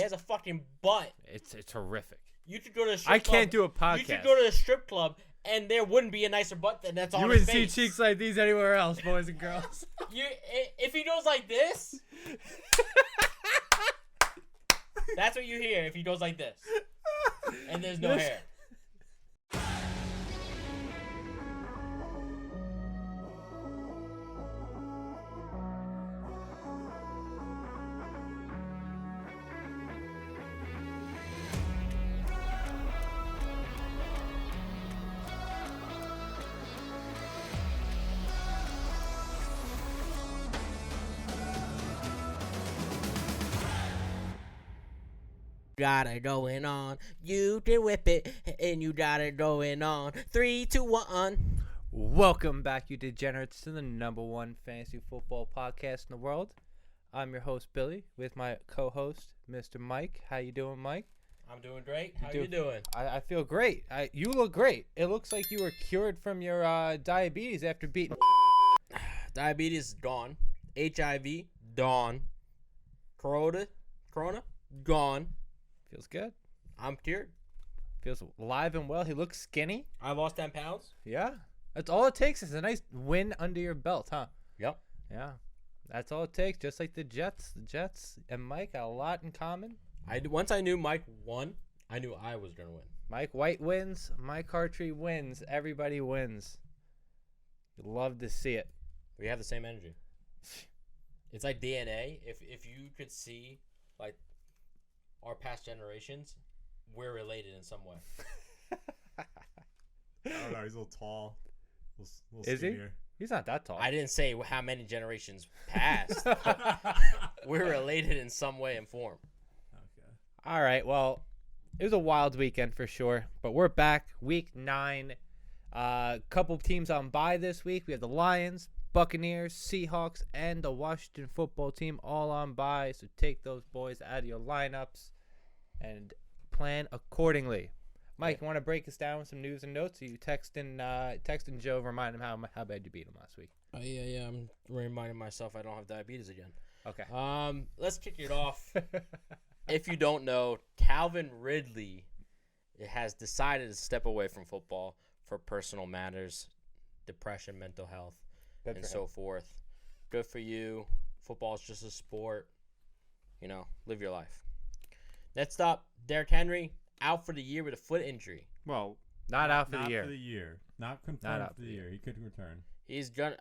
has a fucking butt. It's horrific. You could go to the strip club. I can't do a podcast. You should go to the strip club, and there wouldn't be a nicer butt than that's on You his wouldn't see face. cheeks like these anywhere else, boys and girls. If he goes like this, that's what you hear if he goes like this. And there's no hair. Got it going on. You can whip it, and you got it going on. 3, 2, 1. Welcome back, you degenerates, to the #1 fantasy football podcast in the world. I'm your host, Billy, with my co-host, Mr. Mike. How you doing, Mike? I'm doing great. How you doing? I feel great. You look great. It looks like you were cured from your diabetes after beating. Diabetes gone. HIV gone. Corona gone. Feels good. I'm cured. Feels alive and well. He looks skinny. I lost 10 pounds. Yeah. That's all it takes is a nice win under your belt, huh? Yep. Yeah. That's all it takes. Just like the Jets. The Jets and Mike got a lot in common. Once I knew Mike won, I knew I was going to win. Mike White wins. Mike Hartree wins. Everybody wins. You love to see it. We have the same energy. It's like DNA. If you could see, like, our past generations, we're related in some way. I don't know. He's a little tall. A little Is he? skinnier. He's not that tall. I didn't say how many generations passed. We're related in some way and form. Okay. All right. Well, it was a wild weekend for sure, but we're back. Week 9. Couple teams on bye this week. We have the Lions, Buccaneers, Seahawks, and the Washington football team all on bye. So take those boys out of your lineups and plan accordingly. Mike, you want to break us down with some news and notes? Are you texting Joe, remind him how bad you beat him last week? Yeah. I'm reminding myself I don't have diabetes again. Okay. Let's kick it off. If you don't know, Calvin Ridley has decided to step away from football for personal matters, depression, mental health, and so forth. Good for you. Football is just a sport. Live your life. Next up, Derrick Henry out for the year with a foot injury. Well, not out for not the year. For the year. Not confirmed for the year. He could return. He's gonna.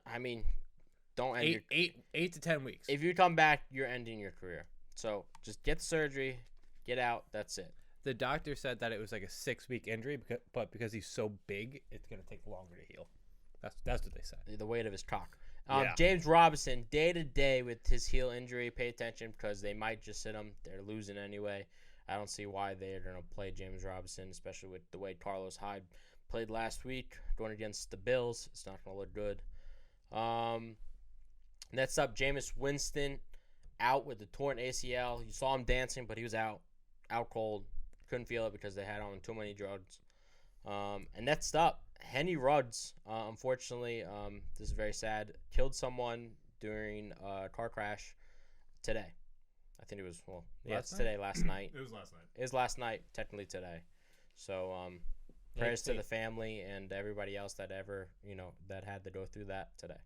Don't end eight to 10 weeks. If you come back, you're ending your career. So just get the surgery, get out. That's it. The doctor said that it was like a 6-week injury, but because he's so big, it's gonna take longer to heal. That's what they said. The weight of his cock. Yeah. James Robinson, day to day with his heel injury. Pay attention because they might just sit him. They're losing anyway. I don't see why they're going to play James Robinson, especially with the way Carlos Hyde played last week going against the Bills. It's not going to look good. Next up, Jameis Winston out with the torn ACL. You saw him dancing, but he was out cold. Couldn't feel it because they had on too many drugs. And next up, Henry Ruggs, unfortunately, this is very sad, killed someone during a car crash today. I think it was, last night. It was last night. It was last night, technically today. So, prayers to the family and everybody else that ever, that had to go through that today.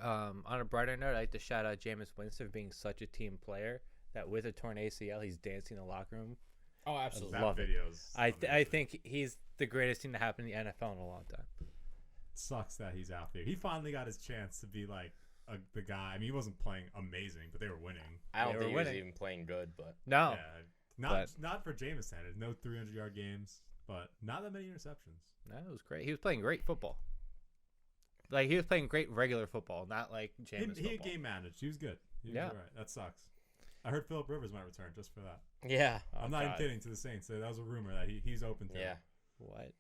On a brighter note, I'd like to shout out Jameis Winston for being such a team player that with a torn ACL, he's dancing in the locker room. Oh, absolutely. Love that video's I think he's the greatest thing to happen in the NFL in a long time. It sucks that he's out there. He finally got his chance to be like the guy. I mean, he wasn't playing amazing, but they were winning. I don't think he was even playing good, but no. Yeah, not for Jameis. No 300-yard games, but not that many interceptions. No, it was great. He was playing great football. Like, he was playing great regular football, not like Jameis He football. game managed. He was good. He was all right. That sucks. I heard Phillip Rivers might return just for that. yeah. Oh, I'm not even kidding, to the Saints. That was a rumor that he's open to. Yeah. What?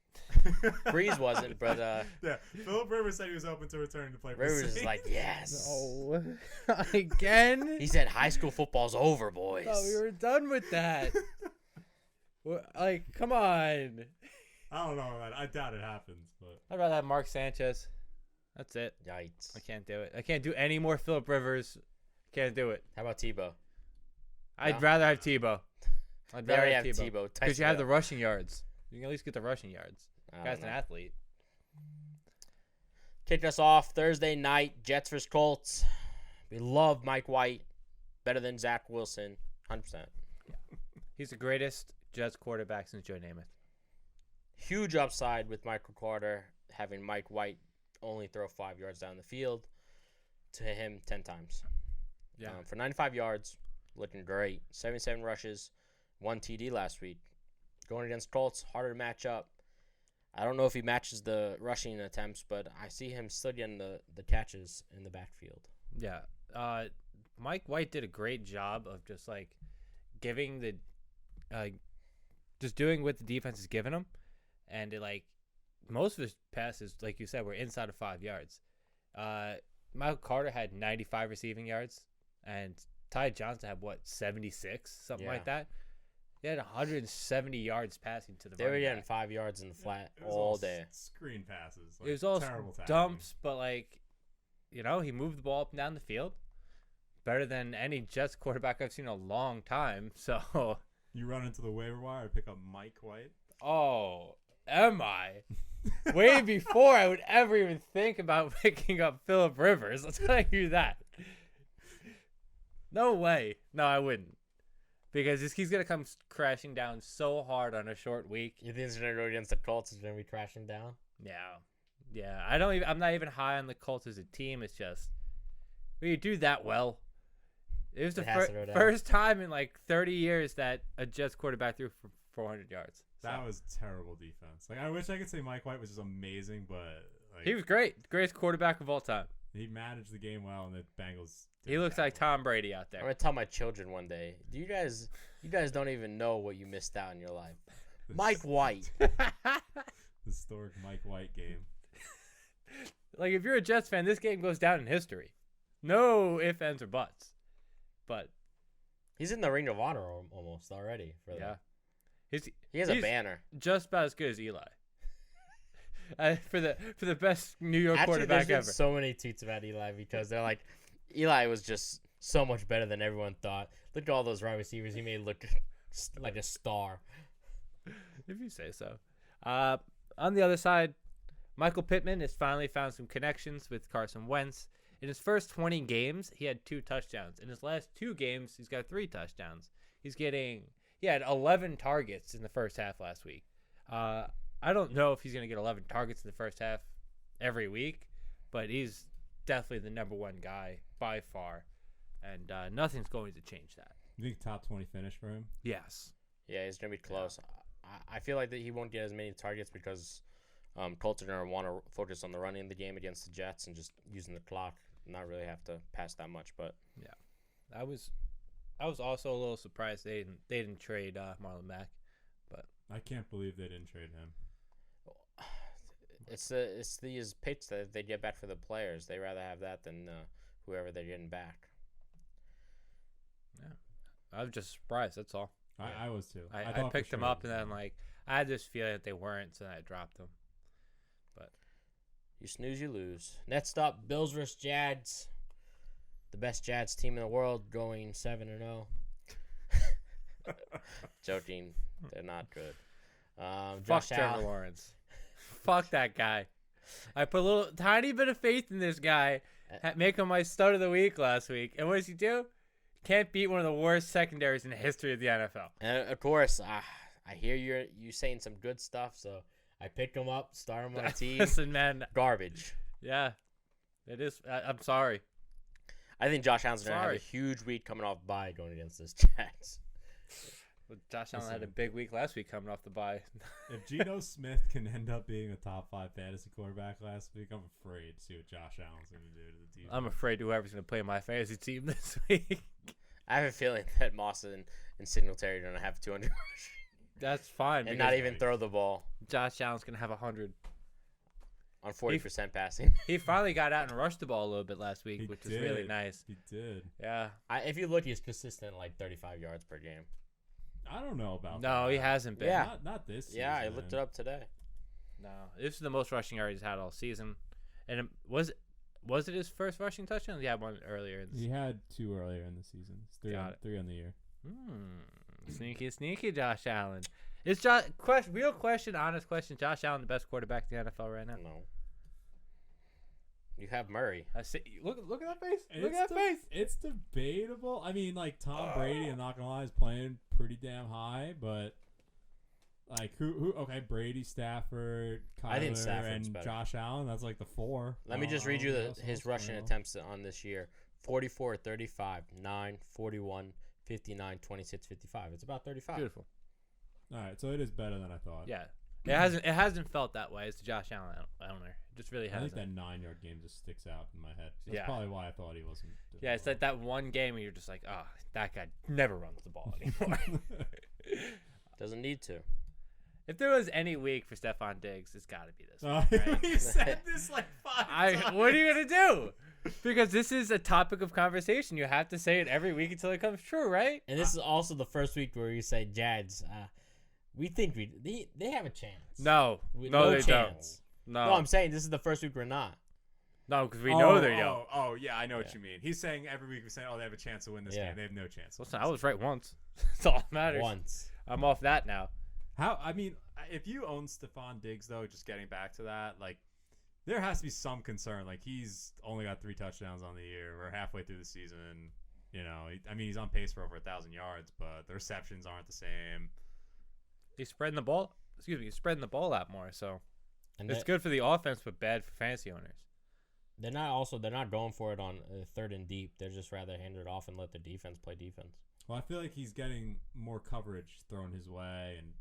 Breeze wasn't, but yeah, Phillip Rivers said he was open to return to play for Rivers the Saints. is like, yes. Oh, again? He said high school football's over, boys. Oh, we were done with that. Like, come on. I don't know, man. I doubt it happens, but I'd rather have Mark Sanchez. That's it. Yikes. I can't do it. I can't do any more Phillip Rivers. Can't do it. How about Tebow? I'd No? rather have Tebow. I'd They rather already have have Tebow. Tebow. Because you have the rushing yards. You can at least get the rushing yards. I Guy's don't an know. athlete. Kick us off Thursday night, Jets vs Colts. We love Mike White. Better than Zach Wilson. 100%. He's the greatest Jets quarterback since Joe Namath. Huge upside with Michael Carter having Mike White only throw 5 yards down the field to him 10 times. Yeah. For 95 yards, looking great. 77 rushes, 1 TD last week. Going against Colts, harder to match up. I don't know if he matches the rushing attempts, but I see him still getting the catches in the backfield. Yeah. Mike White did a great job of just like giving the just doing what the defense is giving him, and it, like, most of his passes, like you said, were inside of 5 yards. Michael Carter had 95 receiving yards, and Ty Johnson had 76, something like that. He had 170 yards passing to the They were running getting back. 5 yards in the flat It was all day. Screen passes. It was all terrible dumps, but, like, you know, he moved the ball up and down the field better than any Jets quarterback I've seen in a long time. So, You run into the waiver wire and pick up Mike White. oh, am I? Way before I would ever even think about picking up Phillip Rivers. I'll tell you that. No way. No, I wouldn't. Because he's going to come crashing down so hard on a short week. You think he's going to go against the Colts? He's going to be crashing down? Yeah. I'm not even high on the Colts as a team. It's just, when you do that well, it was the It has to go down. first time in like 30 years that a Jets quarterback threw for 400 yards. That was terrible defense. Like, I wish I could say Mike White was just amazing, but like, He was great. Greatest quarterback of all time. he managed the game well, and the Bengals. He looks like Tom Brady out I'm there. going to tell my children one day, you guys don't even know what you missed out in your life. Mike White. Historic Mike White game. Like, if you're a Jets fan, this game goes down in history. No ifs, ands, or buts. But He's in the Ring of Honor almost already. For yeah, He has a he's banner. just about as good as Eli. For the best New York Actually, quarterback there's been ever. so many tweets about Eli because they're like, Eli was just so much better than everyone thought. Look at all those wide receivers he made look like a star. If you say so. On the other side, Michael Pittman has finally found some connections with Carson Wentz. In his first 20 games, he had 2 touchdowns. In his last 2 games, he's got 3 touchdowns. He had 11 targets in the first half last week. I don't know if he's going to get 11 targets in the first half every week, but he's definitely the number 1 guy by far, and nothing's going to change that. You think top 20 finish for him? Yes. Yeah, he's going to be close. I feel like that he won't get as many targets because Colts are going to want to focus on the running of the game against the Jets and just using the clock, not really have to pass that much. But yeah, I was also a little surprised they didn't trade Marlon Mack, but I can't believe they didn't trade him. it's these picks that they get back for the players. They rather have that than whoever they're getting back. yeah, I was just surprised. That's all. I was too. I thought for picked them sure up it and was then him. like I had this feeling that they weren't, so then I dropped them. You snooze, you lose. Next up, Bills vs. Jags. The best Jags team in the world going 7-0. Joking. They're not good. Fuck Josh Trevor Allen. Lawrence. Fuck that guy. I put a little tiny bit of faith in this guy. Make him my stud of the week last week. And what does he do? Can't beat one of the worst secondaries in the history of the NFL. And of course, I hear you saying some good stuff, so I pick him up, start him on my team. Listen, man. Garbage. Yeah. It is. I'm sorry. I think Josh Allen's going to have a Sorry. huge week coming off bye going against this Jags. But Josh Allen Listen. had a big week last week coming off the bye. If Geno Smith can end up being a top 5 fantasy quarterback last week, I'm afraid to see what Josh Allen's going to do to the team. I'm afraid whoever's going to play my fantasy team this week. I have a feeling that Moss and Singletary are going to have 200 That's fine. and because not even throw the ball Josh Allen's going to have 100. on 40% passing. He finally got out and rushed the ball a little bit last week, He which was really did. nice. He did. Yeah. If you look, he's consistent like 35 yards per game. I don't know about that. No, he hasn't been. Yeah. Not this season. Yeah, I looked it up today. No. This is the most rushing yards he's had all season. And was it his first rushing touchdown? He had one earlier in the He had 2 earlier in the season. It's 3 Got on, it. 3 on the year. Sneaky Josh Allen. Is real question, honest question, Josh Allen the best quarterback in the NFL right now? No. You have Murray. I see. Look at that face. Look at that face. It's debatable. I mean, like Tom Brady, I'm not gonna lie, is playing pretty damn high, but like who? Okay, Brady, Stafford, I think Kyler, Stafford's and better. Josh Allen. That's like the four. Let me just read you his rushing attempts. attempts on this year. 44, 35, 9, 41, 59, 26, 55. It's about 35. Beautiful. All right, so it is better than I thought. Yeah. It hasn't felt that way as the Josh Allen owner. It just really I think hasn't. that 9-yard game just sticks out in my head. That's Yeah. probably why I thought he wasn't. doing Yeah, it's well. like that one game where you're just like, oh, that guy never runs the ball anymore. Doesn't need to. If there was any week for Stephon Diggs, it's got to be this one. Oh, Right? you said this like 5 times. What are you gonna do? Because this is a topic of conversation. You have to say it every week until it comes true, right? And this is also the first week where you say, Jads, we think they have a chance. No, No they chance. don't. No, I'm saying this is the first week we're not. No, because we know they don't. Oh, yeah, I know what Yeah. you mean. He's saying every week we're saying, they have a chance to win this Yeah. game. They have no chance. Listen, I was right once. That's all that matters. Once. I'm off that now. I mean, if you own Stephon Diggs, though, just getting back to that, like, there has to be some concern. Like, he's only got 3 touchdowns on the year. We're halfway through the season. You know, he's on pace for over 1,000 yards, but the receptions aren't the same. He's spreading the ball. He's spreading the ball out more. So And it's good for the offense, but bad for fantasy owners. they're not going for it on 3rd and deep. They're just rather hand it off and let the defense play defense. Well, I feel like he's getting more coverage thrown his way, and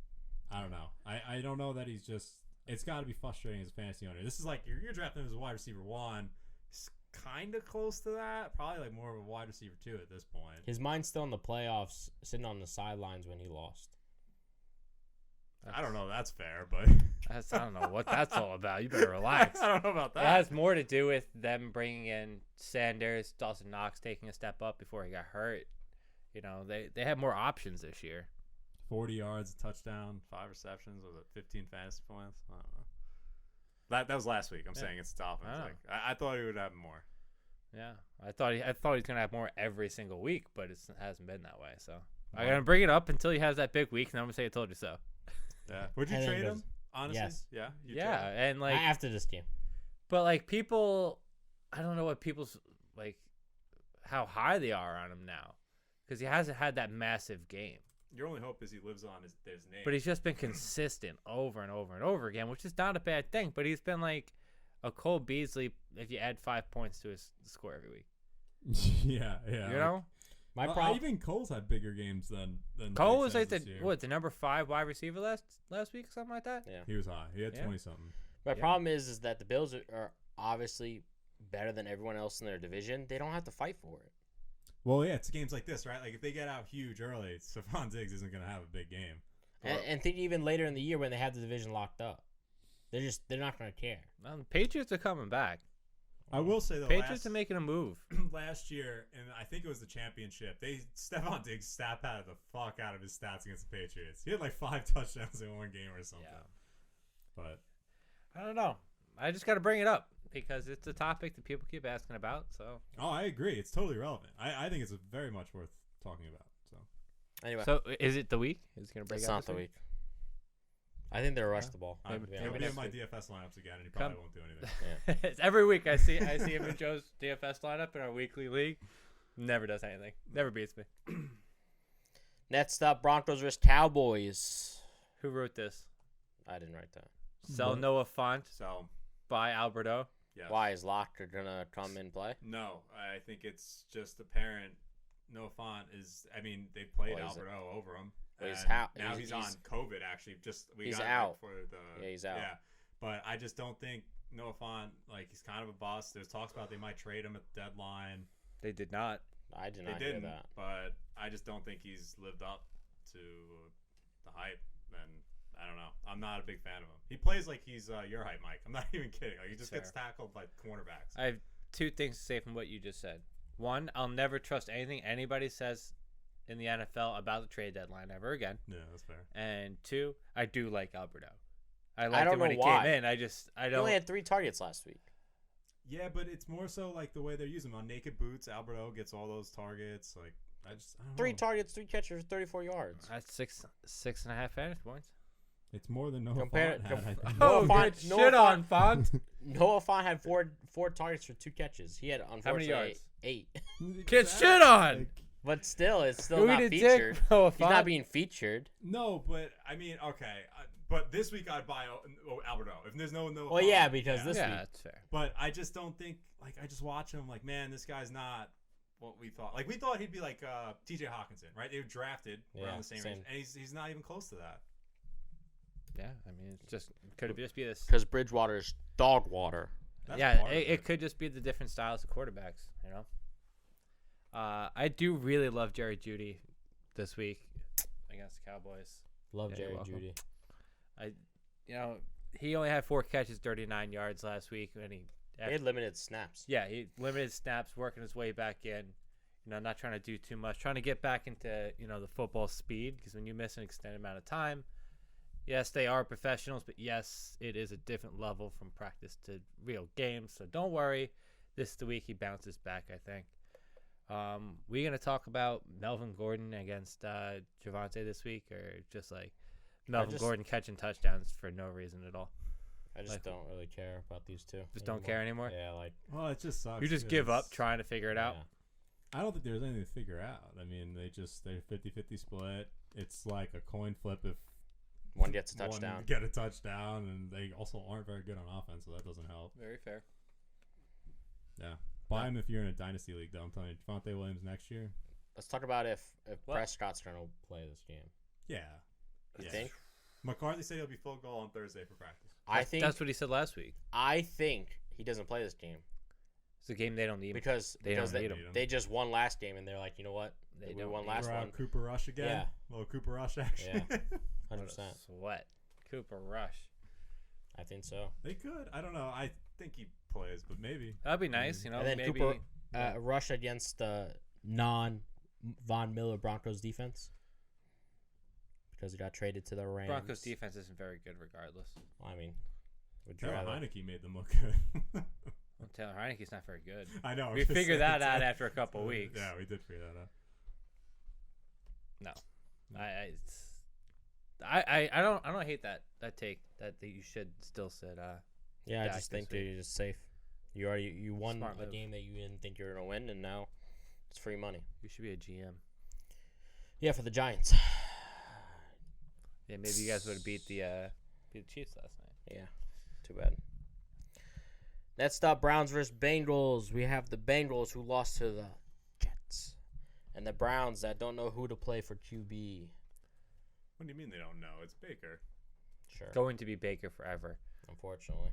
I don't know. I don't know that he's just – it's got to be frustrating as a fantasy owner. This is like you're drafting him as a wide receiver 1. He's kind of close to that. Probably like more of a wide receiver 2 at this point. His mind's still in the playoffs, sitting on the sidelines when he lost. I don't know. That's fair, but I don't know what that's all about. You better relax. I don't know about That that. has more to do with them bringing in Sanders, Dawson Knox taking a step up before he got hurt. You know, they have more options this year. 40 yards, a touchdown, 5 receptions, was it 15 fantasy points? I don't know. That was last week. I'm saying it's the Dolphins. I know. I thought he would have more. Yeah, I thought he's gonna have more every single week, but it hasn't been that way. So I'm gonna bring it up until he has that big week, and then I'm gonna say I told you so. Yeah. Would you And then trade goes- him? Honestly? Yes. Yeah. You'd Yeah, trade him? and like, After this game. but like people, I don't know what people's like, how high they are on him now, because he hasn't had that massive game. Your only hope is he lives on his name. But he's just been consistent over and over and over again, which is not a bad thing. But he's been like a Cole Beasley if you add 5 points to his score every week. yeah. You know? My problem. Even Cole's had bigger games than Cole Diggs was like has this year. the number 5 wide receiver last week, something like that? Yeah. He was high. He had Yeah. 20-something. My Yeah. problem is that the Bills are obviously better than everyone else in their division. They don't have to fight for it. Well, yeah, it's games like this, right? Like, if they get out huge early, Stephon Diggs isn't going to have a big game. And think even later in the year when they have the division locked up. They're not going to care. The Patriots are coming back. I will say, though, Patriots are making a move. last year, and I think it was the championship, Stephon Diggs stat padded the fuck out of his stats against the Patriots. He had like 5 touchdowns in one game or something. Yeah. But I don't know. I just got to bring it up because it's a topic that people keep asking about. So I agree. It's totally relevant. I think it's very much worth talking about. So Anyway, is it the week? Is it going to break it's out not this the week. I think they'll rush the ball. I'm Maybe he'll be in next my week. DFS lineups again, and he probably won't do anything. Yeah. It's every week I see him in Joe's DFS lineup in our weekly league. Never does anything. Never beats me. Next up, Broncos vs Cowboys. Who wrote this? I didn't write that. Sell What? Noah Font, So, buy Alberto. yeah. Why is Locker gonna come and play? No, I think it's just apparent. Noah Font is. I mean, they played Well, he's- Alberto over him. well, he's and out. Now He's- he's on COVID. Actually, we he's got out. for the. Yeah, he's out. Yeah, but I just don't think Noah Font, like, he's kind of a bust. There's talks about they might trade him at the deadline. They did not. I did They not hear didn't, that. but I just don't think he's lived up to the hype. And I don't know. I'm not a big fan of him. He plays like he's your hype, Mike. I'm not even kidding. Like, he just gets tackled by cornerbacks. I have 2 things to say from what you just said. One, I'll never trust anything anybody says in the NFL about the trade deadline ever again. Yeah, that's fair. And 2, I do like Alberto. I liked don't him when know he why. came in. I He don't. only had 3 targets last week. Yeah, but it's more so like the way they're using him on naked boots. Alberto gets all those targets. Like, I don't 3 know. targets, 3 catches, 34 yards. That's 6.5 fantasy points. It's more than Noah Compare- Font had, I think. Noah Oh, Font- good Noah shit Font- on Font. Noah Font had four targets for 2 catches. He had, unfortunately, yards? 8. Get shit on. But still, it's still Who not eat a dick, featured. Noah He's not Font? being featured. No, but I mean, okay. But this week I'd buy Alberto. If there's no Well, Font, yeah, because this Yeah, week. that's fair. But I just don't think, like, I just watch him, like, man, this guy's not what we thought. Like, we thought he'd be like T.J. Hawkinson, right? They were drafted around the same range, and he's not even close to that. Yeah, I mean, it's just could it just be this? Because Bridgewater's dog water. That's Yeah, part of it could just be the different styles of quarterbacks. You know. I do really love Jerry Jeudy this week against the Cowboys. Love Yeah, Jerry you're welcome. Jeudy. He only had 4 catches, 39 yards last week, and He had limited snaps. yeah, he limited snaps, working his way back in. Not trying to do too much, trying to get back into the football speed, because when you miss an extended amount of time, yes, they are professionals, but yes, it is a different level from practice to real games. So don't worry, this is the week he bounces back, I think. We're gonna talk about Melvin Gordon against Javonte this week, or just like Melvin Gordon catching touchdowns for no reason at all. I just don't really care about these two. Just don't care anymore. Yeah, like Well, it just sucks. You just give up because trying to figure it out. yeah. I don't think there's anything to figure out. I mean, they're 50-50 split. It's like a coin flip if One gets a one touchdown. get a touchdown, and they also aren't very good on offense, so that doesn't help. Very fair. Yeah. Buy him if you're in a dynasty league, though. I'm telling you, Devontae Williams next year. Let's talk about if What? Prescott's going to play this game. Yeah. You Yeah. think? McCarthy said he'll be full goal on Thursday for practice. I think That's what he said last week. he doesn't play this game It's a game they don't need. because They don't need him. they just won last game and they're like, you know what? They We don't won need last We're one. on Cooper Rush again. Yeah. Little Cooper Rush action. Yeah. What a 100%. sweat. Cooper Rush. I think so. They could. I don't know. I think he plays, but maybe. That'd be nice, And then maybe. Cooper rush against the non-Von Miller Broncos defense because he got traded to the Rams. Broncos defense isn't very good regardless. I mean, would you Taylor rather? Heineke made them look good. Well, Taylor Heineke's not very good. I know. We figured that out after a couple weeks. Yeah, we did figure that out. No. I don't hate that take that you should still sit Yeah, I Dak just this think that you're just safe. You won Smart a move. game that you didn't think you were gonna win, and now it's free money. you should be a GM. Yeah, for the Giants. Yeah, maybe you guys would have beat the Chiefs last night. Yeah, too bad. Next up, Browns versus Bengals. We have the Bengals who lost to the Jets, and the Browns that don't know who to play for QB. What do you mean they don't know? It's Baker. Sure, Going to be Baker forever. unfortunately.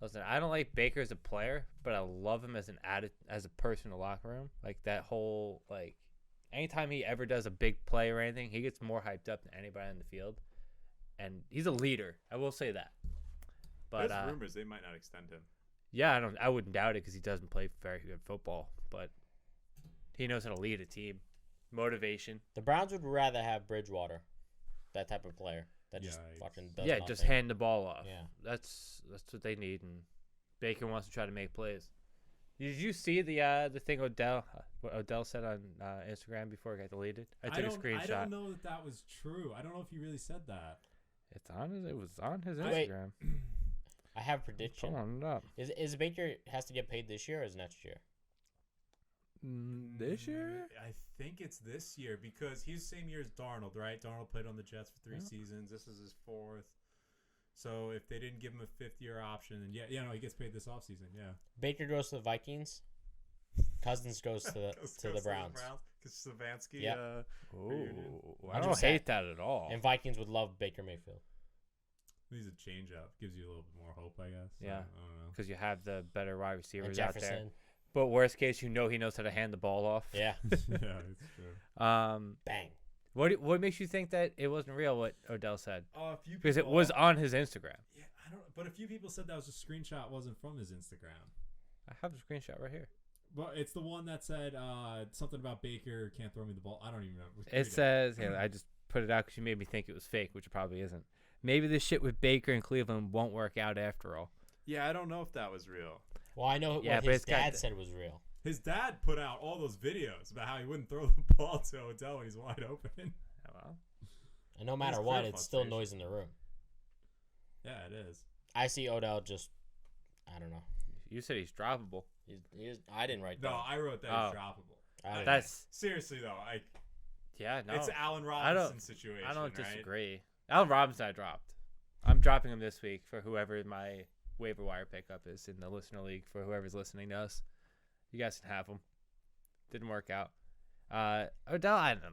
Listen, I don't like Baker as a player, but I love him as as a person in the locker room. Like that whole anytime he ever does a big play or anything, he gets more hyped up than anybody in the field, and he's a leader. I will say that. But There's rumors they might not extend him. yeah, I wouldn't doubt it because he doesn't play very good football, but he knows how to lead a team. Motivation. The Browns would rather have Bridgewater, that type of player that just Yikes. fucking does Yeah, nothing. just hand the ball off. Yeah. That's what they need, and Baker wants to try to make plays. Did you see the thing what Odell said on Instagram before it got deleted? I took a screenshot. I don't know that was true. I don't know if he really said that. It was on his Wait. Instagram. I have a prediction. Pulling it up. Is Baker has to get paid this year or is it next year? This year? I think it's this year because he's the same year as Darnold, right? Darnold played on the Jets for 3 seasons. This is his 4th. So if they didn't give him a 5th-year option, then no, he gets paid this offseason. Yeah. Baker goes to the Vikings. Cousins goes to the Browns. Because Stefanski. Yep. I don't 100%. hate that at all. And Vikings would love Baker Mayfield. He's a change up. Gives you a little bit more hope, I guess. Yeah. I don't know. Because you have the better wide And receivers out there. Jefferson. But worst case, he knows how to hand the ball off. Yeah. Yeah, it's true. Bang. What makes you think that it wasn't real? What Odell said? Because it people- was on his Instagram. Yeah, I don't. But a few people said that was a screenshot, wasn't from his Instagram. I have the screenshot right here. Well, it's the one that said something about Baker can't throw me the ball. I don't even remember. It says, I just put it out because you made me think it was fake, which it probably isn't. Maybe this shit with Baker and Cleveland won't work out after all. Yeah, I don't know if that was real. Well, I know Yeah, what but his it's got dad the- said was real. His dad put out all those videos about how he wouldn't throw the ball to Odell when he's wide open. Oh, well. And no matter It's what, clear it's still frustration. noise in the room. Yeah, it is. I see Odell just, I don't know. You said he's droppable. I didn't write that. No, I wrote that Oh. as droppable. That's Seriously though, yeah. No, it's Allen Robinson situation. I don't right? disagree. Allen Robinson, I dropped. I'm dropping him this week for whoever my waiver wire pickup is in the listener league. For whoever's listening to us, you guys can have him. Didn't work out. Odell, I don't know.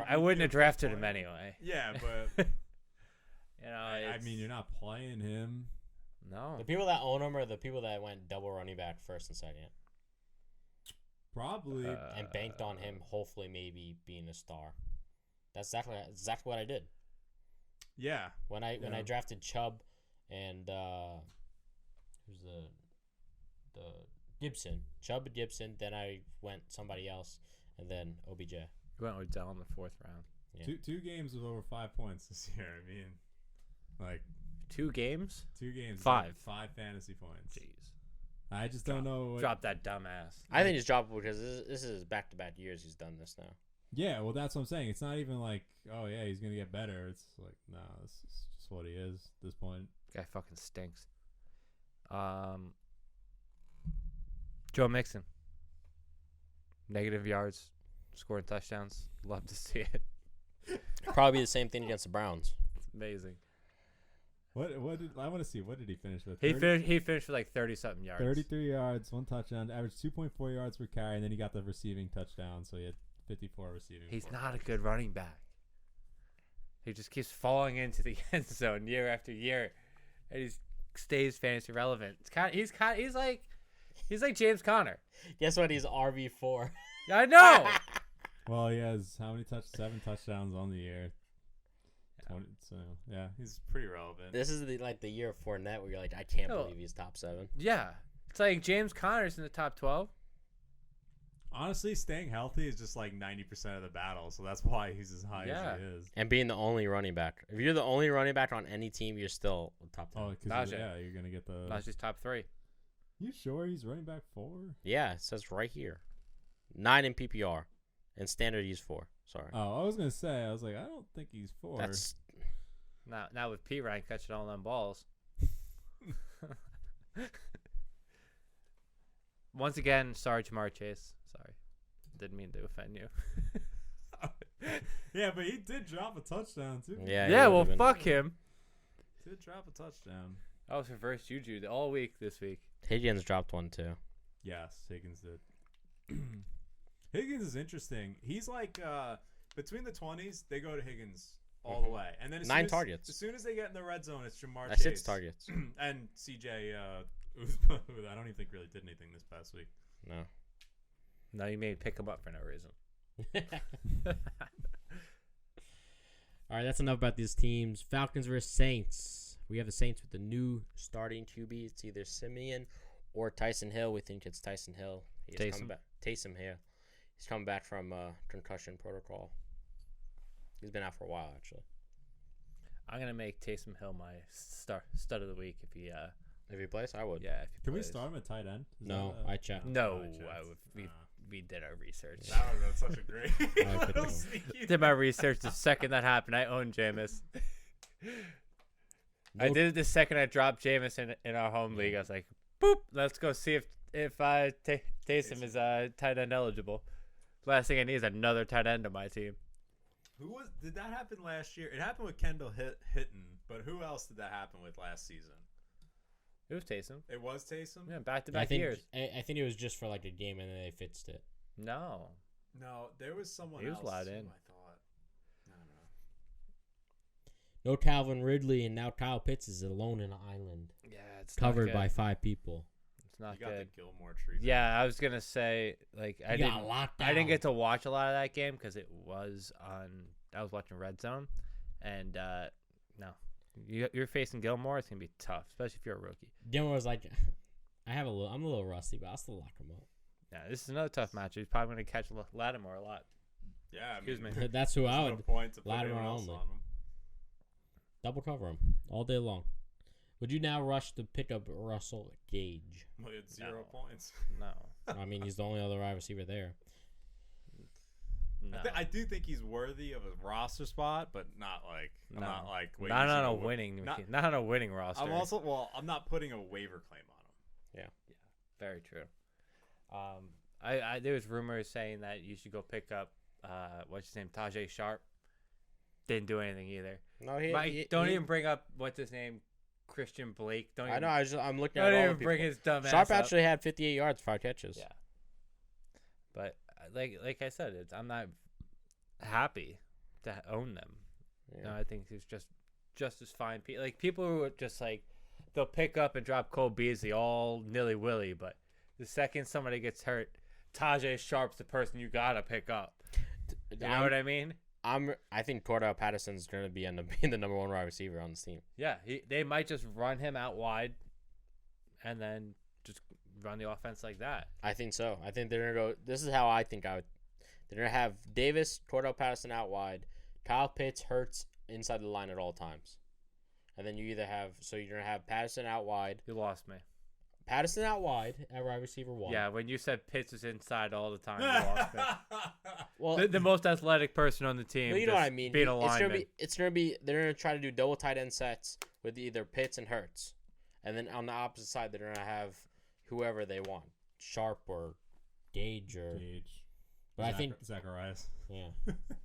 I wouldn't have drafted him anyway. Yeah, but You know, I mean, you're not playing him. no. The people that own him are the people that went double running back first and second Probably. and banked on him, hopefully maybe being a star. That's exactly what I did. Yeah. When I drafted Chubb and who's the Gibson, Chubb and Gibson, then I went somebody else, and then OBJ. You went with Dell in the 4th round. Yeah. Two games with over 5 points this year. I mean, like 2 games? 2 games. 5. 5 fantasy points. Jeez. I just don't know. Drop that dumbass. I think he's droppable because this is back-to-back years he's done this now. Yeah, well, that's what I'm saying. It's not even like, oh yeah, he's gonna get better. It's like, no, this is just what he is at this point. Guy fucking stinks. Joe Mixon. Negative yards, scoring touchdowns. Love to see it. Probably the same thing against the Browns. It's amazing. What did I want to see? What did he finish with? He finished with like 30-something yards. 33 yards, 1 touchdown, averaged 2.4 yards per carry, and then he got the receiving touchdown, so he had 54 receiving. He's not a good running back. He just keeps falling into the end zone year after year, and he stays fantasy relevant. He's like James Conner. Guess what? He's RB4. I know. Well, he has how many 7 touchdowns on the year. 20, so yeah, he's pretty relevant. This is the year of Fournette where you're like, I can't No. believe he's top 7. Yeah, it's like James Conner's in the top 12. Honestly, staying healthy is just like 90% of the battle, so that's why he's as high as he is. And being the only running back. If you're the only running back on any team, you're still top 10. Oh, because Najee. yeah, you're gonna get the. Najee's top 3. You sure he's running back 4? Yeah, it says right here. 9 in PPR. And standard he's 4. Sorry. Oh, I was gonna say, I was like, I don't think he's 4. That's Now with P Ryan catching all them balls. Once again, sorry Jamar Chase. Sorry, didn't mean to offend you. Yeah, but he did drop a touchdown too. yeah. Yeah, he well, would've been- fuck him. Did drop a touchdown. I was reverse juju all week this week. Higgins dropped one too. Yes, Higgins did. Higgins is interesting. He's like between the 20s, they go to Higgins all the way, and then 9 targets. As soon as they get in the red zone, it's Jamar That's Chase 6 targets. and CJ. Uzma, who I don't even think really did anything this past week. No. No, you made pick him up for no reason. All right, that's enough about these teams. Falcons vs Saints. We have the Saints with the new starting QB. It's either Simeon or Tyson Hill. We think it's Tyson Hill. Taysom Hill. He's coming back from concussion protocol. He's been out for a while, actually. I'm gonna make Taysom Hill my stud of the week if he plays, I would. yeah if he Can we plays. start him at tight end? No, I checked. No, I checked. we did our research. That would have been such a great. I could little think. sneaky- Did my research the second that happened. I own Jameis. I did it the second I dropped Jameis in our home league. I was like, boop, let's go see if Taysom is tight end eligible. Last thing I need is another tight end on my team. Did that happen last year? It happened with Kendall Hitton, but who else did that happen with last season? It was Taysom. It was Taysom? Yeah, back to I back think years. I think it was just for like a game and then they fixed it. No. No, there was someone He was else. allowed who in. I thought. I don't know. No Calvin Ridley, and now Kyle Pitts is alone in an island, Yeah, it's covered not by good. 5 people. It's not You got good. the Gilmore tree. Yeah, I was gonna say I He got locked down. didn't get to watch a lot of that game because it was on. I was watching Red Zone, and no, you're facing Gilmore. It's gonna be tough, especially if you're a rookie. Gilmore was like, I'm a little rusty, but I'll still lock him up. Yeah, this is another tough match. He's probably gonna catch Lattimore a lot. Yeah, I Excuse mean, me. That's who I there's would no point to put Lattimore anyone else only. on him. double cover him all day long. Would you now rush to pick up Russell Gage? Well, it's 0 points. No. I mean, he's the only other wide receiver there. No. I do think he's worthy of a roster spot, but not like I'm No. not like waiting Not to on go a with- winning. not- Not on a winning roster. I'm not putting a waiver claim on him. Very true. I there was rumors saying that you should go pick up what's his name, Tajay Sharp. Didn't do anything either. No, Don't even bring up what's his name, Christian Blake. Don't I even, know. I'm looking Don't at all even the bring people. his dumb ass Sharp up. actually had 58 yards, 5 catches. Yeah. But like I said, I'm not happy to own them. Yeah. No, I think it's just as fine. Like people who are just like they'll pick up and drop Cole Beasley all nilly willy, but the second somebody gets hurt, Tajay Sharp's the person you gotta pick up. You know what I mean? I think Cordell Patterson's going to be end up being the number 1 wide receiver on this team. Yeah, they might just run him out wide, and then just run the offense like that. I think so. I think they're going to go. This is how I think I would. They're going to have Davis, Cordell Patterson out wide, Kyle Pitts, Hurts inside the line at all times, and then you either have you're going to have Patterson out wide. You lost me. Patterson out wide at wide receiver 1. Yeah, when you said Pitts was inside all the time, you lost me. Well, The most athletic person on the team. well, you know just what I mean. Being a lineman. It's gonna be. They're gonna try to do double tight end sets with either Pitts and Hurts, and then on the opposite side, they're gonna have whoever they want, Sharp or Gage or. But I think Zacharias. Yeah,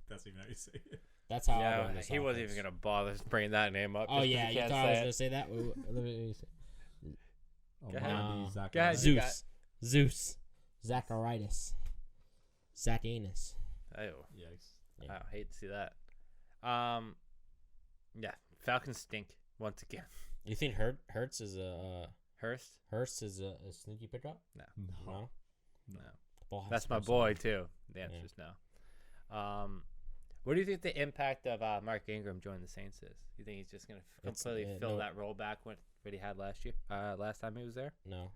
That's even how you say it. that's how. Yeah, I he wasn't even gonna bother bringing that name up. Oh just 'cause yeah, he you can't thought I was say gonna it. say that? Let me say. Oh, Go ahead. No. Go ahead. You Zeus, Zacharias, Zachanus. Oh, Yikes. Yeah. I hate to see that. Yeah, Falcons stink once again. You think Hurts is a Hurst? sneaky pickup? No. No. No. The ball has That's to my go boy somewhere. too. The answer is no. What do you think the impact of Mark Ingram joining the Saints is? You think he's just gonna completely fill that role back what he had last year? Last time he was there? No.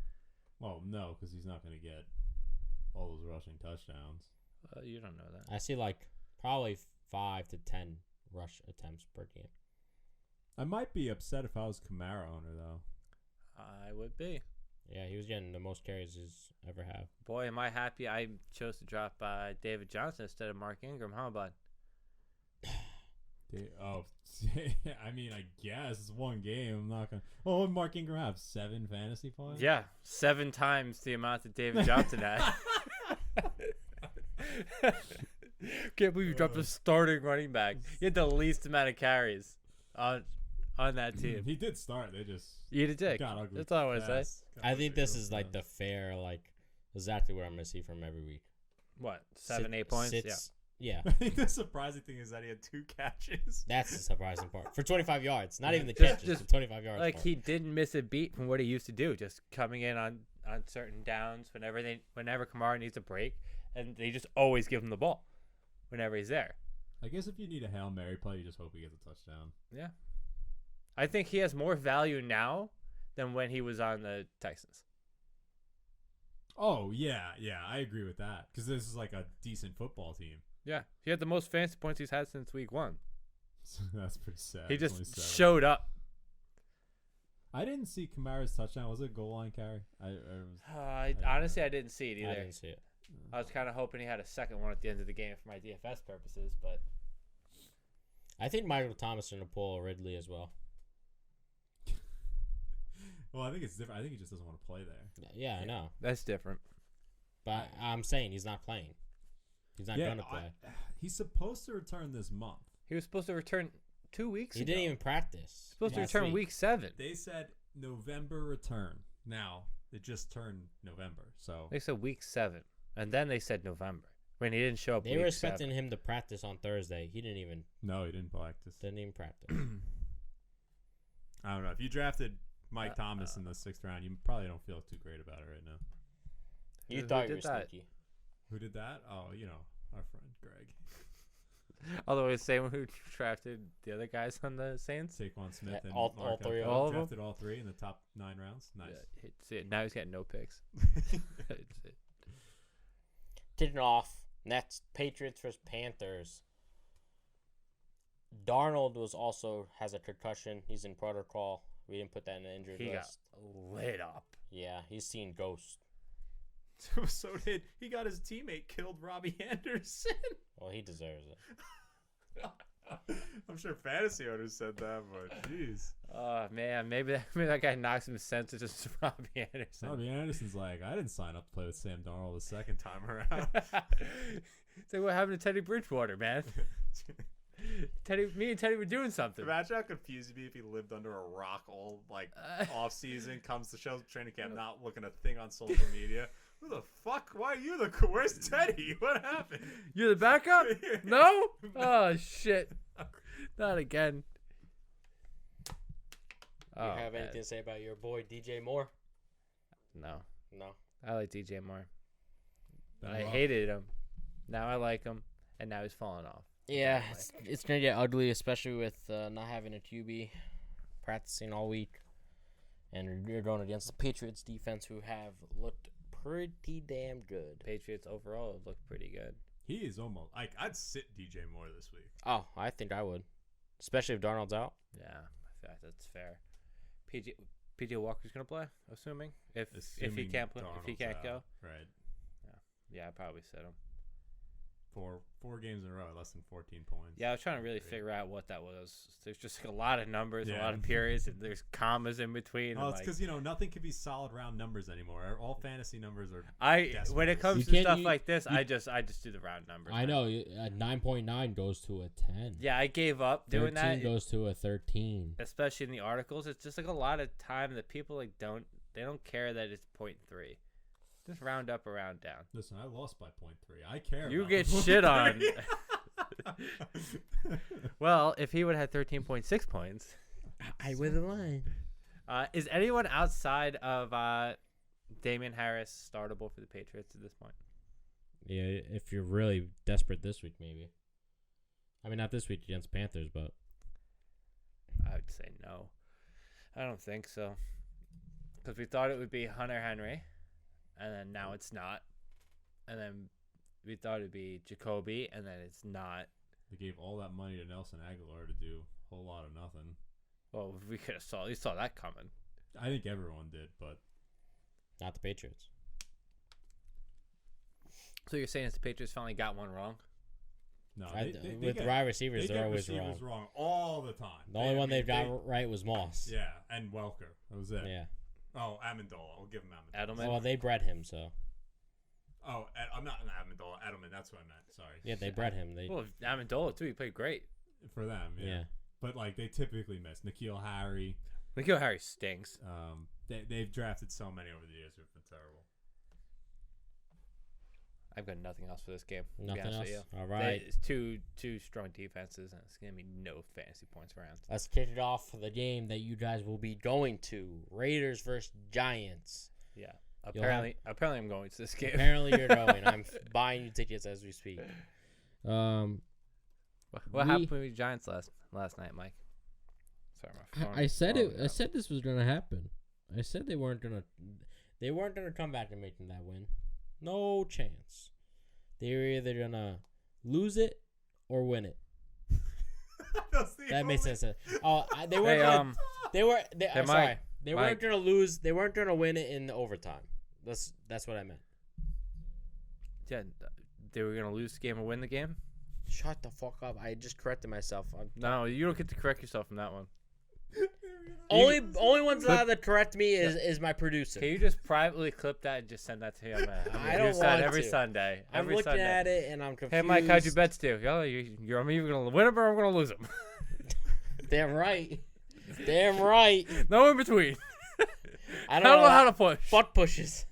Well, no, because he's not going to get all those rushing touchdowns. You don't know that. I see like probably 5 to 10 rush attempts per game. I might be upset if I was Kamara owner, though. I would be. Yeah, he was getting the most carries he's ever had. Boy, am I happy I chose to drop David Johnson instead of Mark Ingram, huh, bud? Oh, I mean, I guess it's one game. I'm not gonna. Oh, what did Mark Ingram have? 7 fantasy points. Yeah, 7 times the amount that David Johnson had. Can't believe you dropped a starting running back. He had the least amount of carries on that team. He did start. They just Eat a dick. got ugly. That's all I want to say. fast. Got I think ugly this real is like fast. the fair, like exactly what I'm gonna see from every week. What? 7, 8 points? Yeah, I think the surprising thing is that he had 2 catches. that's the surprising part. For 25 yards, not even the Just- catches, just the 25 yards. Like part. he didn't miss a beat from what he used to do, just coming in on certain downs whenever Kamara needs a break, and they just always give him the ball whenever he's there. I guess if you need a Hail Mary play, you just hope he gets a touchdown. Yeah, I think he has more value now than when he was on the Texans. Oh yeah, I agree with that because this is like a decent football team. Yeah, he had the most fantasy points he's had since week 1. So that's pretty sad. He It's just only 7. showed up. I didn't see Kamara's touchdown. Was it a goal line carry? Honestly, I didn't see it I either. didn't see it. I was kind of hoping he had a second one at the end of the game for my DFS purposes, but I think Michael Thomas is gonna pull a Ridley as well. Well, I think it's different. I think he just doesn't want to play there. Yeah, I know, that's different. but I'm saying he's not playing. He's not gonna play. He's supposed to return this month. He was supposed to return 2 weeks He ago. didn't even practice. supposed to last return week. week 7. They said November return. Now it just turned November, so They said week 7, and then they said November when he didn't show up. They week were expecting 7. him to practice on Thursday. He didn't even no, he didn't practice. practice. I don't know. If you drafted Mike Thomas in the 6th round, you probably don't feel too great about it right now. You Who thought you did were that? sneaky. Who did that? Oh, our friend Greg. Although it's the same who drafted the other guys on the Saints. Saquon Smith Yeah, and all Mark three of Elko. them? All of them? Drafted all 3 in the top 9 rounds. Nice. Yeah, see it. Now he's getting no picks. Kicking off, next Patriots vs Panthers. Darnold has a concussion. He's in protocol. We didn't put that in the injured He list. got lit up. Yeah, he's seen ghosts. So did he got his teammate killed, Robbie Anderson. Well, he deserves it. I'm sure fantasy owners said that, but jeez. Oh man, maybe that guy knocks some sense into Robbie Anderson. Robbie Anderson's like, I didn't sign up to play with Sam Darnold the second time around. It's like what happened to Teddy Bridgewater, man. Me and Teddy were doing something. Imagine how confused he'd be if he lived under a rock all off season, comes to show training camp, not looking a thing on social media. Who the fuck? Why are you the? Where's Teddy? What happened? You're the backup? No? Oh shit! Not again. You have anything to say about your boy DJ Moore? No. No. I like DJ Moore. I hated him. Now I like him, and now he's falling off. Yeah, it's gonna get ugly, especially with not having a QB practicing all week, and you're going against the Patriots defense, who have looked pretty damn good. Patriots overall have looked pretty good. He is almost like I'd sit DJ Moore this week. Oh, I think I would, especially if Darnold's out. Yeah, I feel like that's fair. PJ Walker's gonna play, assuming if he can't play, if he can't go. Right. Yeah, I'd probably sit him. Four games in a row, less than 14 points. Yeah, I was trying to really figure out what that was. There's just a lot of numbers, a lot of periods, and there's commas in between. Oh, it's because nothing can be solid round numbers anymore. All fantasy numbers are. When it comes to stuff like this, I just do the round numbers. I know a 9.9 goes to a 10. Yeah, I gave up doing that. 13 goes to a 13. Especially in the articles, it's just like a lot of time that people don't care that it's 0.3. Just round up or round down. Listen, I lost by 0.3. I care. You about get shit on. Well, if he would have had 13.6 points, I would have won. Is anyone outside of Damian Harris startable for the Patriots at this point? Yeah, if you're really desperate this week, maybe. I mean, not this week against Panthers, but I would say no. I don't think so. Because we thought it would be Hunter Henry. And then now it's not. And then we thought it'd be Jacoby, and then it's not. They gave all that money to Nelson Aguilar to do a whole lot of nothing. Well, we could have saw that coming. I think everyone did, but not the Patriots. So you're saying the Patriots finally got one wrong? No, with wide receivers, they're always wrong all the time. The only one they've got right was Moss. Yeah, and Welker. That was it. Yeah. Oh, Amendola. We'll give him Amendola. Edelman. Well, they bred him, so. Oh, I'm not an Amendola. Edelman. That's what I meant. Sorry. Yeah, they bred him. Well, Amendola too. He played great for them. Yeah. But they typically miss. N'Keal Harry. N'Keal Harry stinks. They've drafted so many over the years who've been terrible. I've got nothing else for this game. Nothing else. All right. It's two strong defenses, and it's gonna be no fantasy points around. Let's kick it off for the game that you guys will be going to: Raiders versus Giants. Yeah. Apparently, I'm going to this game. Apparently, you're going. I'm buying you tickets as we speak. What happened with the Giants last night, Mike? Sorry, my phone. I said it. I said this was gonna happen. I said they weren't gonna come back and make them that win. No chance. They were either gonna lose it or win it. That makes sense. Oh, they weren't. They weren't gonna lose. They weren't gonna win it in overtime. That's what I meant. Yeah, they were gonna lose the game or win the game. Shut the fuck up! I just corrected myself. No, you don't get to correct yourself from that one. Only ones allowed to correct me is my producer. Can you just privately clip that and just send that to him? I don't want every to. Sunday. I'm looking at it and I'm confused. Hey, Mike, how'd your bets do? I'm either gonna win them or I'm gonna lose them. Damn right. Damn right. No in between. I don't know how to push. Butt pushes.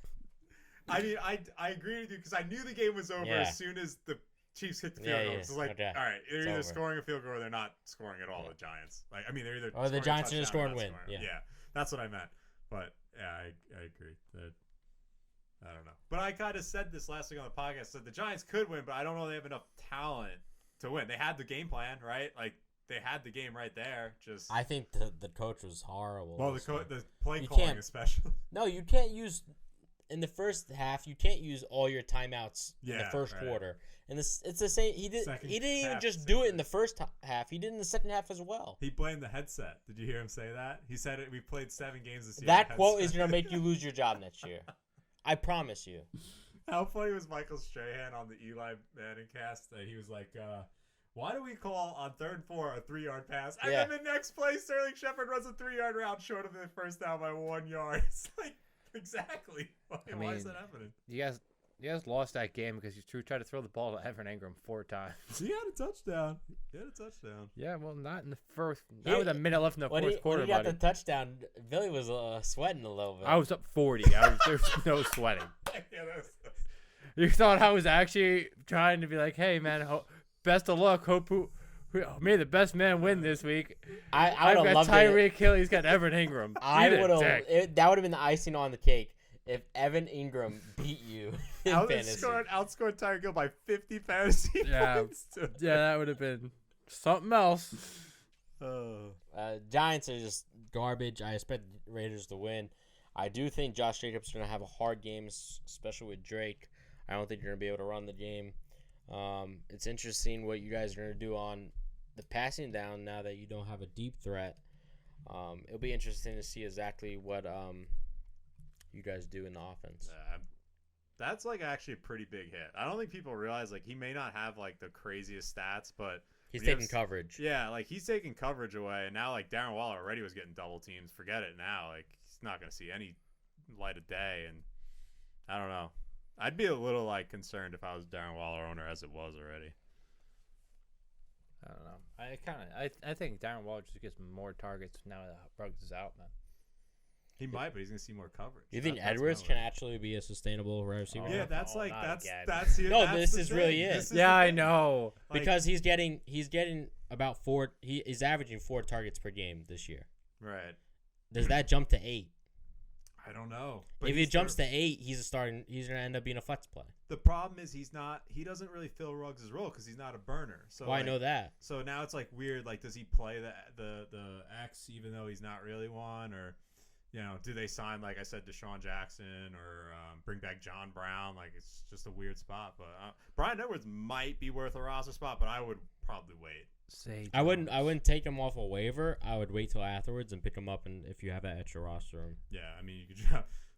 I mean, I agree with you because I knew the game was over as soon as the Chiefs hit the field goal. It's like, all right, they're either scoring a field goal or they're not scoring at all. The Giants, they're either or the Giants are just scoring win. Yeah, that's what I meant. But yeah, I agree. I don't know. But I kind of said this last week on the podcast. Said the Giants could win, but I don't know they have enough talent to win. They had the game plan, right? They had the game right there. Just I think the coach was horrible. Well, the play calling especially. No, you can't use in the first half, you can't use all your timeouts in the first quarter. And it's the same. He didn't even just do it in the first half. He did it in the second half as well. He blamed the headset. Did you hear him say that? He said we played 7 games this year. That quote is gonna make you lose your job next year. I promise you. How funny was Michael Strahan on the Eli Manning cast that he was like, why do we call on 3rd and 4 a 3-yard pass? And then the next play, Sterling Shepard runs a 3-yard route short of the first down by 1 yard. It's like, exactly. Why is that happening? You guys lost that game because you tried to throw the ball to Evan Ingram 4 times. He had a touchdown. Yeah, well, not in the first. That was a minute left in the fourth quarter. When he got the touchdown, Billy was sweating a litle bit. I was up 40. There was no sweating. You thought I was actually trying to be like, hey, man, best of luck. May the best man win this week. I've got Tyreek Hill. He's got Evan Ingram. That would have been the icing on the cake if Evan Ingram beat you in fantasy. Outscored Tyreek Hill by 50 fantasy points. Yeah, that would have been something else. Giants are just garbage. I expect the Raiders to win. I do think Josh Jacobs is going to have a hard game, especially with Drake. I don't think you're going to be able to run the game. It's interesting what you guys are going to do on the passing down now that you don't have a deep threat. It'll be interesting to see exactly what you guys do in the offense. That's like actually a pretty big hit. I don't think people realize like he may not have like the craziest stats, but he's taking coverage. Yeah, like he's taking coverage away, and now like Darren Waller already was getting double teams. Forget it now. Like he's not going to see any light of day, and I don't know. I'd be a little like concerned if I was Darren Waller owner as it was already. I don't know. I think Darren Waller just gets more targets now that Brooks is out, man. He might, but he's gonna see more coverage. You think Edwards can actually be a sustainable wide receiver? Yeah, that's really it. Yeah, I know. Because he's getting about 4. He is averaging 4 targets per game this year. Right. Does that jump to 8? I don't know. If he jumps to 8, he's gonna end up being a flex play. The problem is he doesn't really fill Ruggs' role because he's not a burner. So I know that. So now it's like weird. Like, does he play the X even though he's not really one, or do they sign, like I said, Deshaun Jackson or bring back John Brown? Like, it's just a weird spot. But Bryan Edwards might be worth a roster spot, but I would probably wait. I wouldn't take him off a waiver. I would wait till afterwards and pick him up, and if you have an extra roster room. Yeah, I mean, you could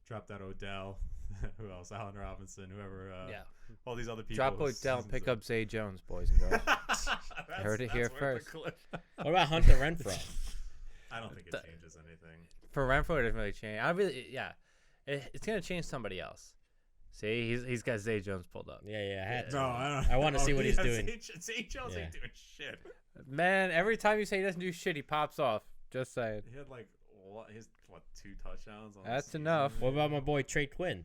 drop that Odell. Who else? Allen Robinson, whoever. All these other people. Drop Odell and pick up Zay Jones, boys and girls. Heard it here first. What about Hunter Renfrow? I don't think it changes anything. For Renfrow, it doesn't really change. It's gonna change somebody else. See, he's got Zay Jones pulled up. Yeah, I had to. No, I want to see what he's doing. Zay Jones ain't doing shit. Man, every time you say he doesn't do shit, he pops off. Just saying. He had like 2 touchdowns on That's the season. enough. What about my boy Trey Quinn?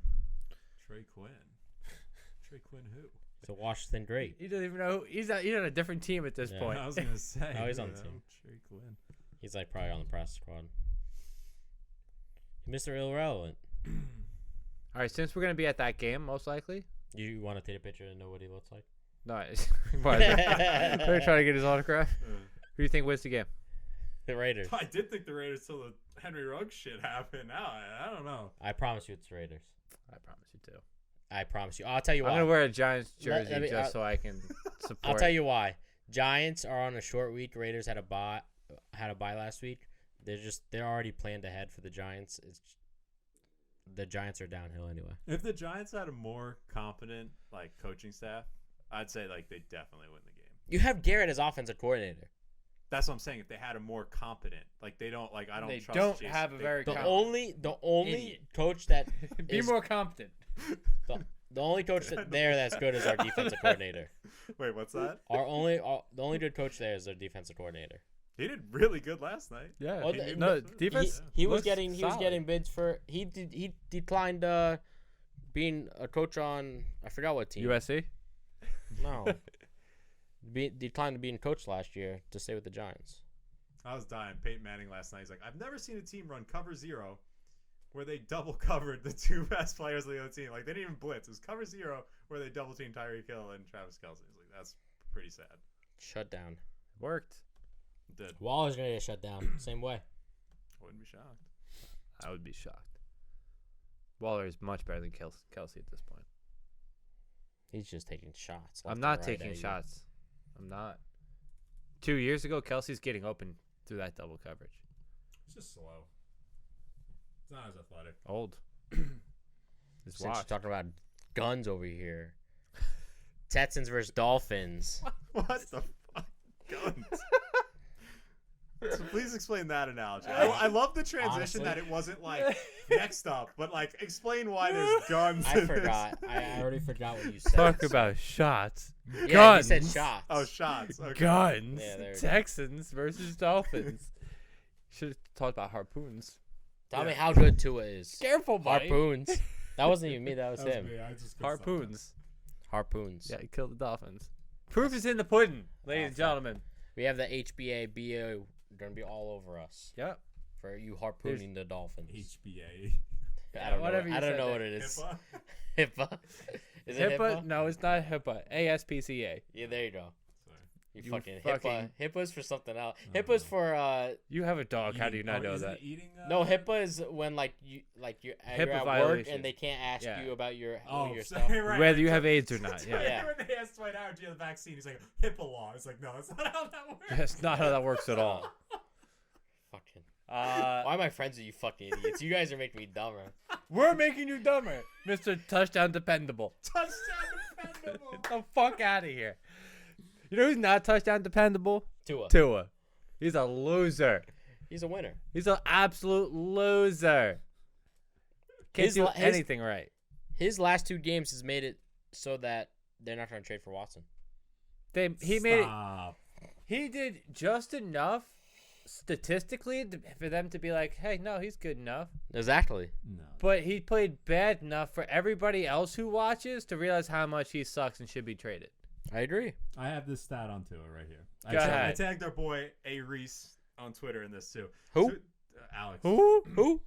Trey Quinn who? It's a Washington great. He doesn't even know. He's on a different team at this point. I was gonna say. No, he's on the team. Trey Quinn. He's like probably on the practice squad. Mr. Irrelevant. All right, since we're gonna be at that game, most likely. You want to take a picture and know what he looks like? No, they're trying to get his autograph. Who do you think wins the game? The Raiders. I did think the Raiders till the Henry Ruggs shit happened. Now I don't know. I promise you it's the Raiders. I promise you too. I promise you. I'll tell you why. I'm gonna wear a Giants jersey just so I can support. I'll tell you why. Giants are on a short week. Raiders had a bye last week. They're already planned ahead for the Giants. The Giants are downhill anyway. If the Giants had a more competent coaching staff, I'd say they definitely win the game. You have Garrett as offensive coordinator. That's what I'm saying. If they had a more competent, they don't I don't. They trust don't Jason. have a very the competent. only coach that be more competent. The only coach that's good is our defensive coordinator. Wait, what's that? The only good coach there is our defensive coordinator. He did really good last night. Yeah. Defense. He was getting bids for. He declined being a coach on. I forgot what team. USC. No. Declined being coach last year to stay with the Giants. I was dying. Peyton Manning last night. He's like, I've never seen a team run cover 0 where they double covered the 2 best players of the other team. They didn't even blitz. It was cover 0 where they double teamed Tyreek Hill and Travis Kelce. He's like, that's pretty sad. Shut down. Worked. Did. Waller's gonna get shut down. Same way. Wouldn't be shocked. I would be shocked. Waller is much better than Kelsey at this point. He's just taking shots. I'm not taking shots. I'm not. 2 years ago, Kelsey's getting open through that double coverage. It's just slow. It's not as athletic. Old. Since you're talking about guns over here. Texans versus Dolphins. What the fuck? Guns. So please explain that analogy. I love the transition Honestly. that it wasn't like next up, but like explain why there's guns. I in this. forgot. I already forgot what you said. Talk about shots. Yeah, Guns. you said shots. Oh, shots. Okay. Guns. Yeah, there we go. Texans versus Dolphins. Should have talked about harpoons. Tell me how good Tua is. Careful, buddy. Harpoons. That wasn't even me. That was That was him. me. I just couldn't stop Harpoons. Harpoons. Yeah, he killed the Dolphins. Proof is in the pudding, ladies and Awesome. gentlemen. We have the HBA BO going to be all over us Yep. for you harpooning the Dolphins. that. HBA. I don't know. whatever you I don't said know there. what it is. HIPAA? HIPAA. Is it HIPAA? No, it's not HIPAA. ASPCA. Yeah, there you go. Sorry. You, You fucking fucking- HIPAA. HIPAA's for something else. Oh, HIPAA's no. for You have a dog. How do you not know isn't that? it Eating, no. HIPAA is when you're HIPAA at work violation. and they can't ask Yeah. you about your Oh, your sorry, stuff. right. Whether you have AIDS or not. Yeah. Yeah. When they asked Dwight Howard, do you have the vaccine? He's like, HIPAA law. It's like, no, that's not how that works. That's not how that works at all. Fucking. Uh, Why am I friends with you fucking idiots? You guys are making me dumber. we're making you dumber, Mr. Touchdown Dependable. Touchdown dependable. Get the fuck out of here. You know who's not touchdown dependable? Tua. Tua. He's a loser. He's a winner. He's an absolute loser. Can't do anything right. His last 2 games has made it so that they're not trying to trade for Watson. He made it. Stop. He did just enough statistically for them to be like, hey, no, he's good enough. Exactly. No. But he played bad enough for everybody else who watches to realize how much he sucks and should be traded. I agree. I have this stat on Tua right here. Go I ahead. tagged our boy A. Reese on Twitter in this too. Who? Alex. Who?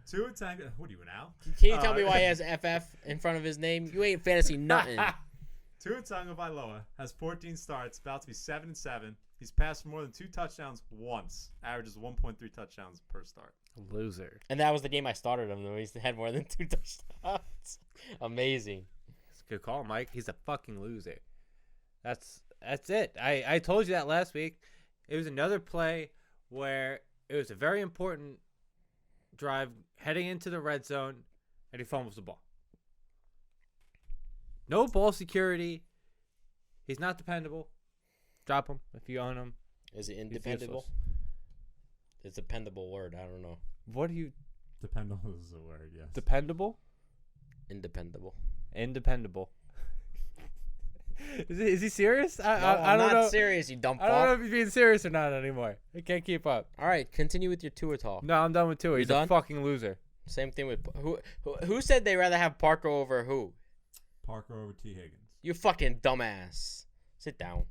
Tua tagged. What are you, an Al? Can you tell me why he has FF in front of his name? You ain't fantasy nothing. Tua Tagovailoa has 14 starts, about to be 7-7. He's passed for more than 2 touchdowns once. Averages 1.3 touchdowns per start. Loser. And that was the game I started him. Though he had more than 2 touchdowns. Amazing. It's a good call, Mike. He's a fucking loser. That's it. I told you that last week. It was another play where it was a very important drive heading into the red zone, and he fumbles the ball. No ball security. He's not dependable. Drop him if you own him. Is it He's independable? useless. It's a dependable word. I don't know. What are you? Dependable is the word, yes. Dependable? Independable. Independable. Is he serious? I I'm don't not know. serious, you dumb I don't know fuck. if he's being serious or not anymore. I can't keep up. All right, continue with your Tua talk. No, I'm done with Tua. You He's done? a fucking loser. Same thing with who said they rather have Parker over who? Parker over T. Higgins. You fucking dumbass. Sit down.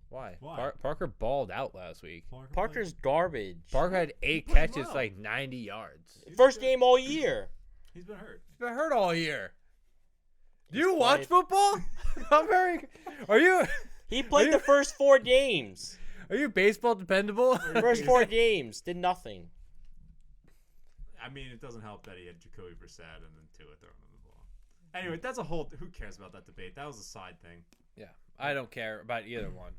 Why? Why? Parker balled out last week. Parker's garbage. Parker had 8 played catches, well. like 90 yards. First game all year. He's been hurt. He's been hurt all year. Do you He's watch played- football? I'm very. Are you? He played you- the first 4 games. Are you baseball dependable? First 4 games did nothing. I mean, it doesn't help that he had Jacoby Brissett and then Tua throwing him the ball. Anyway, that's a whole. Who cares about that debate? That was a side thing. Yeah, I don't care about either one.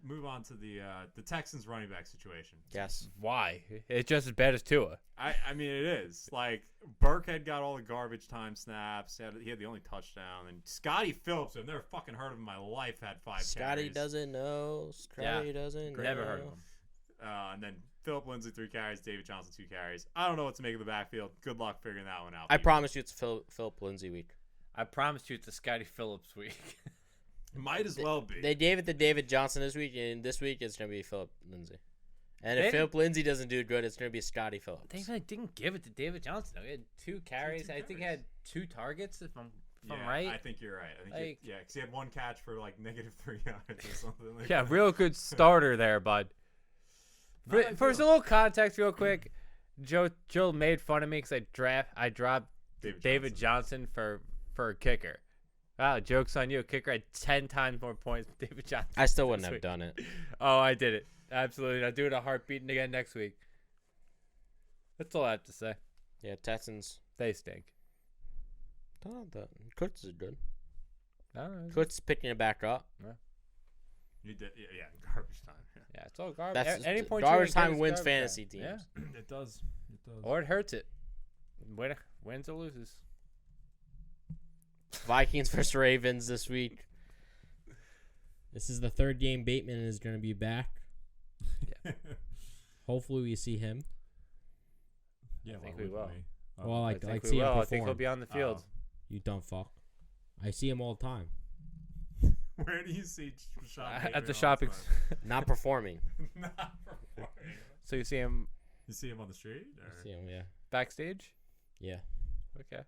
Move on to the Texans running back situation. Yes. Why? It's just as bad as Tua. I mean, it is. Like, Burkhead got all the garbage time snaps. He had the only touchdown. And Scotty Phillips, I've never fucking heard of him in my life, had 5 Scotty carries. doesn't know. Scotty doesn't know. Never heard of him. And then Philip Lindsay, 3 carries. David Johnson, 2 carries. I don't know what to make of the backfield. Good luck figuring that one out. I promise you it's Philip Lindsay week. I promise you, it's a Scotty Phillips week. It might as well be. They gave it to David Johnson this week, and this week it's going to be Philip Lindsay. And if They- Philip Lindsay doesn't do good, it's going to be Scotty Phillips. They really didn't give it to David Johnson. Though. He had 2 carries. I think he had 2 targets. If I'm right. I think you're right. I think Like- because he had 1 catch for like -3 yards or something. Like Yeah, that. real good starter there, bud. For Not a ideal. little context, real quick, Joe made fun of me because I dropped David Johnson for a kicker. Wow, joke's on you. A kicker had 10 times more points than David Johnson. I still wouldn't this have week. done it. Oh, I did it. Absolutely. I'll do it a heartbeat again next week. That's all I have to say. Yeah, Texans. They stink. The Colts is good. No, Colts picking it back up. You did, yeah, garbage time. Yeah. yeah, it's all garbage. That's Any point garbage you can get time is wins garbage fantasy time. teams. Yeah. It does. It does. Or it hurts it. Wins or loses. Vikings versus Ravens this week. This is the third game Bateman is going to be back. Hopefully we see him. Yeah, I think why we wouldn't will. we? Well, I like think we see him will. perform. I think he'll be on the field. You dumb fuck. I see him all the time. Where do you see Sean At Payton the all shopping. time? Not performing. Not performing. So you see him You see him on the street? I Or? see him, yeah. backstage? Yeah. Okay.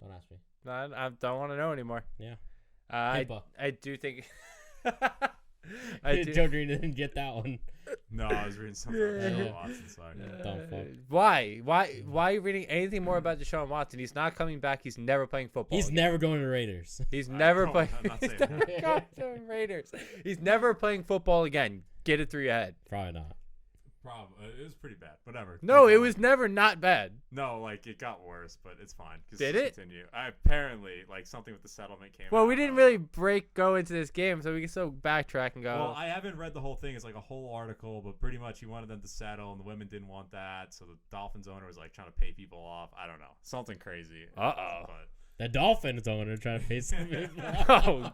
Don't ask me. No, I don't want to know anymore. Yeah. I HIPAA. do think. Joker didn't get that one. No, I was reading something about Yeah. Deshaun Watson. Sorry. Dumb fuck. Why? Why are you reading anything more about Deshaun Watson? He's not coming back. He's never playing football. He's again. never going to Raiders. He's never no, playing. I'm not He's saying never that. going to the Raiders. He's never playing football again. Get it through your head. Probably not. Probably. It was pretty bad. Whatever. No, Keep it going. was never not bad. No, like it got worse, but it's fine. Just Did it? Continue. Apparently, like something with the settlement came. Well, out. we didn't really go into this game, so we can still backtrack and go. Well, I haven't read the whole thing. It's like a whole article, but pretty much he wanted them to settle, and the women didn't want that. So the Dolphins owner was like trying to pay people off. I don't know, something crazy. Uh-oh. But The Dolphins owner trying to face him. Oh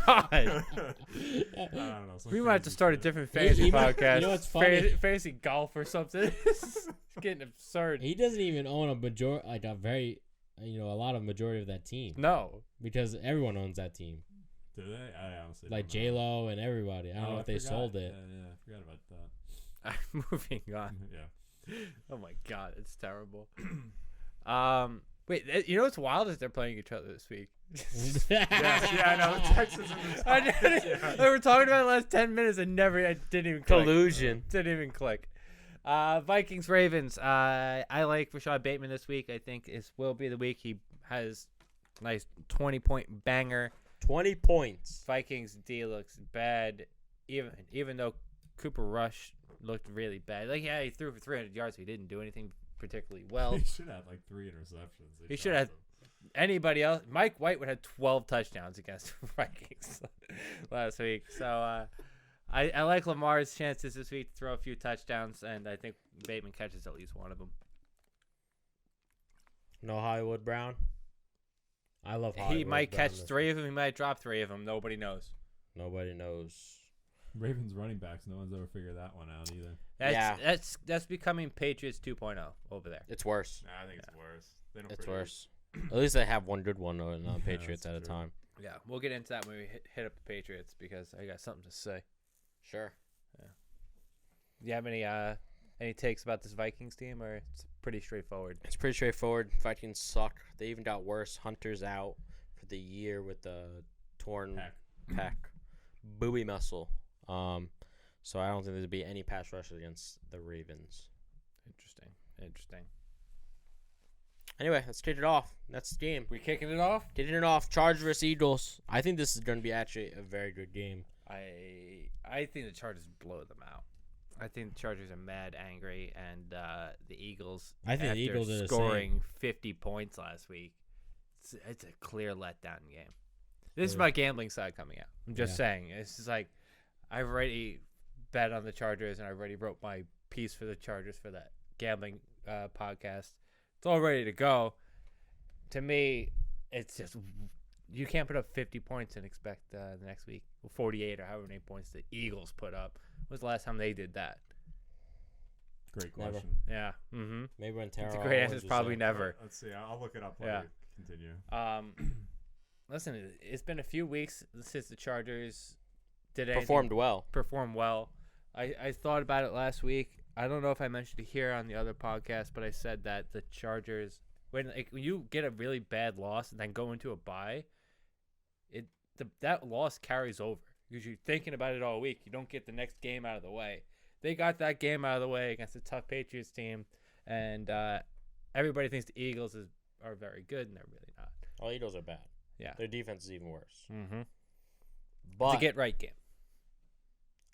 God. I don't know. some We might have to crazy start a shit. different fantasy he might- podcast. you know what's funny? Fantasy golf or something. It's getting absurd. He doesn't even own a lot of majority of that team No. because everyone owns that team, Do they? I honestly like don't J know. Lo and everybody. I don't know if they forgot. sold it. Yeah, I forgot about that. Moving on. Yeah. Oh my God, it's terrible. Wait, you know what's wild is they're playing each other this week. Yes, yeah, I know. Texas and the I Dolphins, didn't, yeah. they were talking about it the last 10 minutes and I didn't even click. Collusion. Didn't even click. Vikings Ravens. I like Rashad Bateman this week. I think this will be the week he has a nice 20-point banger. 20 points. Vikings D looks bad, even though Cooper Rush looked really bad. Like, yeah, he threw for 300 yards. He didn't do anything particularly well. He should have like 3 interceptions. He should have. Anybody else? Mike White would have 12 touchdowns against the Vikings last week. So I like Lamar's chances this week to throw a few touchdowns, and I think Bateman catches at least one of them. No Hollywood Brown. I love Hollywood He might Brown catch this 3 of them. He might drop 3 of them. Nobody knows. week. Nobody knows. Ravens running backs. No one's ever figured that one out either. That's becoming Patriots 2.0 over there. It's worse. Nah, I think it's worse. They don't It's produce. worse. At least they have one good one on Yeah, Patriots that's at a true. time. Yeah, we'll get into that when we hit up the Patriots because I got something to say. Sure. Do you have any takes about this Vikings team, or it's pretty straightforward? It's pretty straightforward. Vikings suck. They even got worse. Hunter's out for the year with the torn pec. Booby muscle. So I don't think there'd be any pass rush against the Ravens. Interesting. Anyway, let's kick it off. Next game. We kicking it off? Kicking it off. Chargers vs Eagles. I think this is going to be actually a very good game. I think the Chargers blow them out. I think the Chargers are mad angry, and the Eagles. I think the after Eagles are the scoring 50 points last week. It's a clear letdown game. This is Yeah. my gambling side coming out. I'm just Yeah. saying. It's just like I've already bet on the Chargers, and I already wrote my piece for the Chargers for that gambling podcast. It's all ready to go. To me, it's just you can't put up 50 points and expect the next week 48 or however many points the Eagles put up. When was the last time they did that? Great Never. question. Yeah. Mm-hmm. Maybe when Terrell The great Owens answer is was probably there. never. Let's see. I'll look it up while Yeah. you continue. Listen, it's been a few weeks since the Chargers did Performed well. perform well. I thought about it last week. I don't know if I mentioned it here on the other podcast, but I said that the Chargers, when you get a really bad loss and then go into a bye, that loss carries over because you're thinking about it all week. You don't get the next game out of the way. They got that game out of the way against a tough Patriots team, and everybody thinks the Eagles are very good, and they're really not. Oh, Eagles are bad. Yeah. Their defense is even worse. Mm-hmm. But It's a get-right game.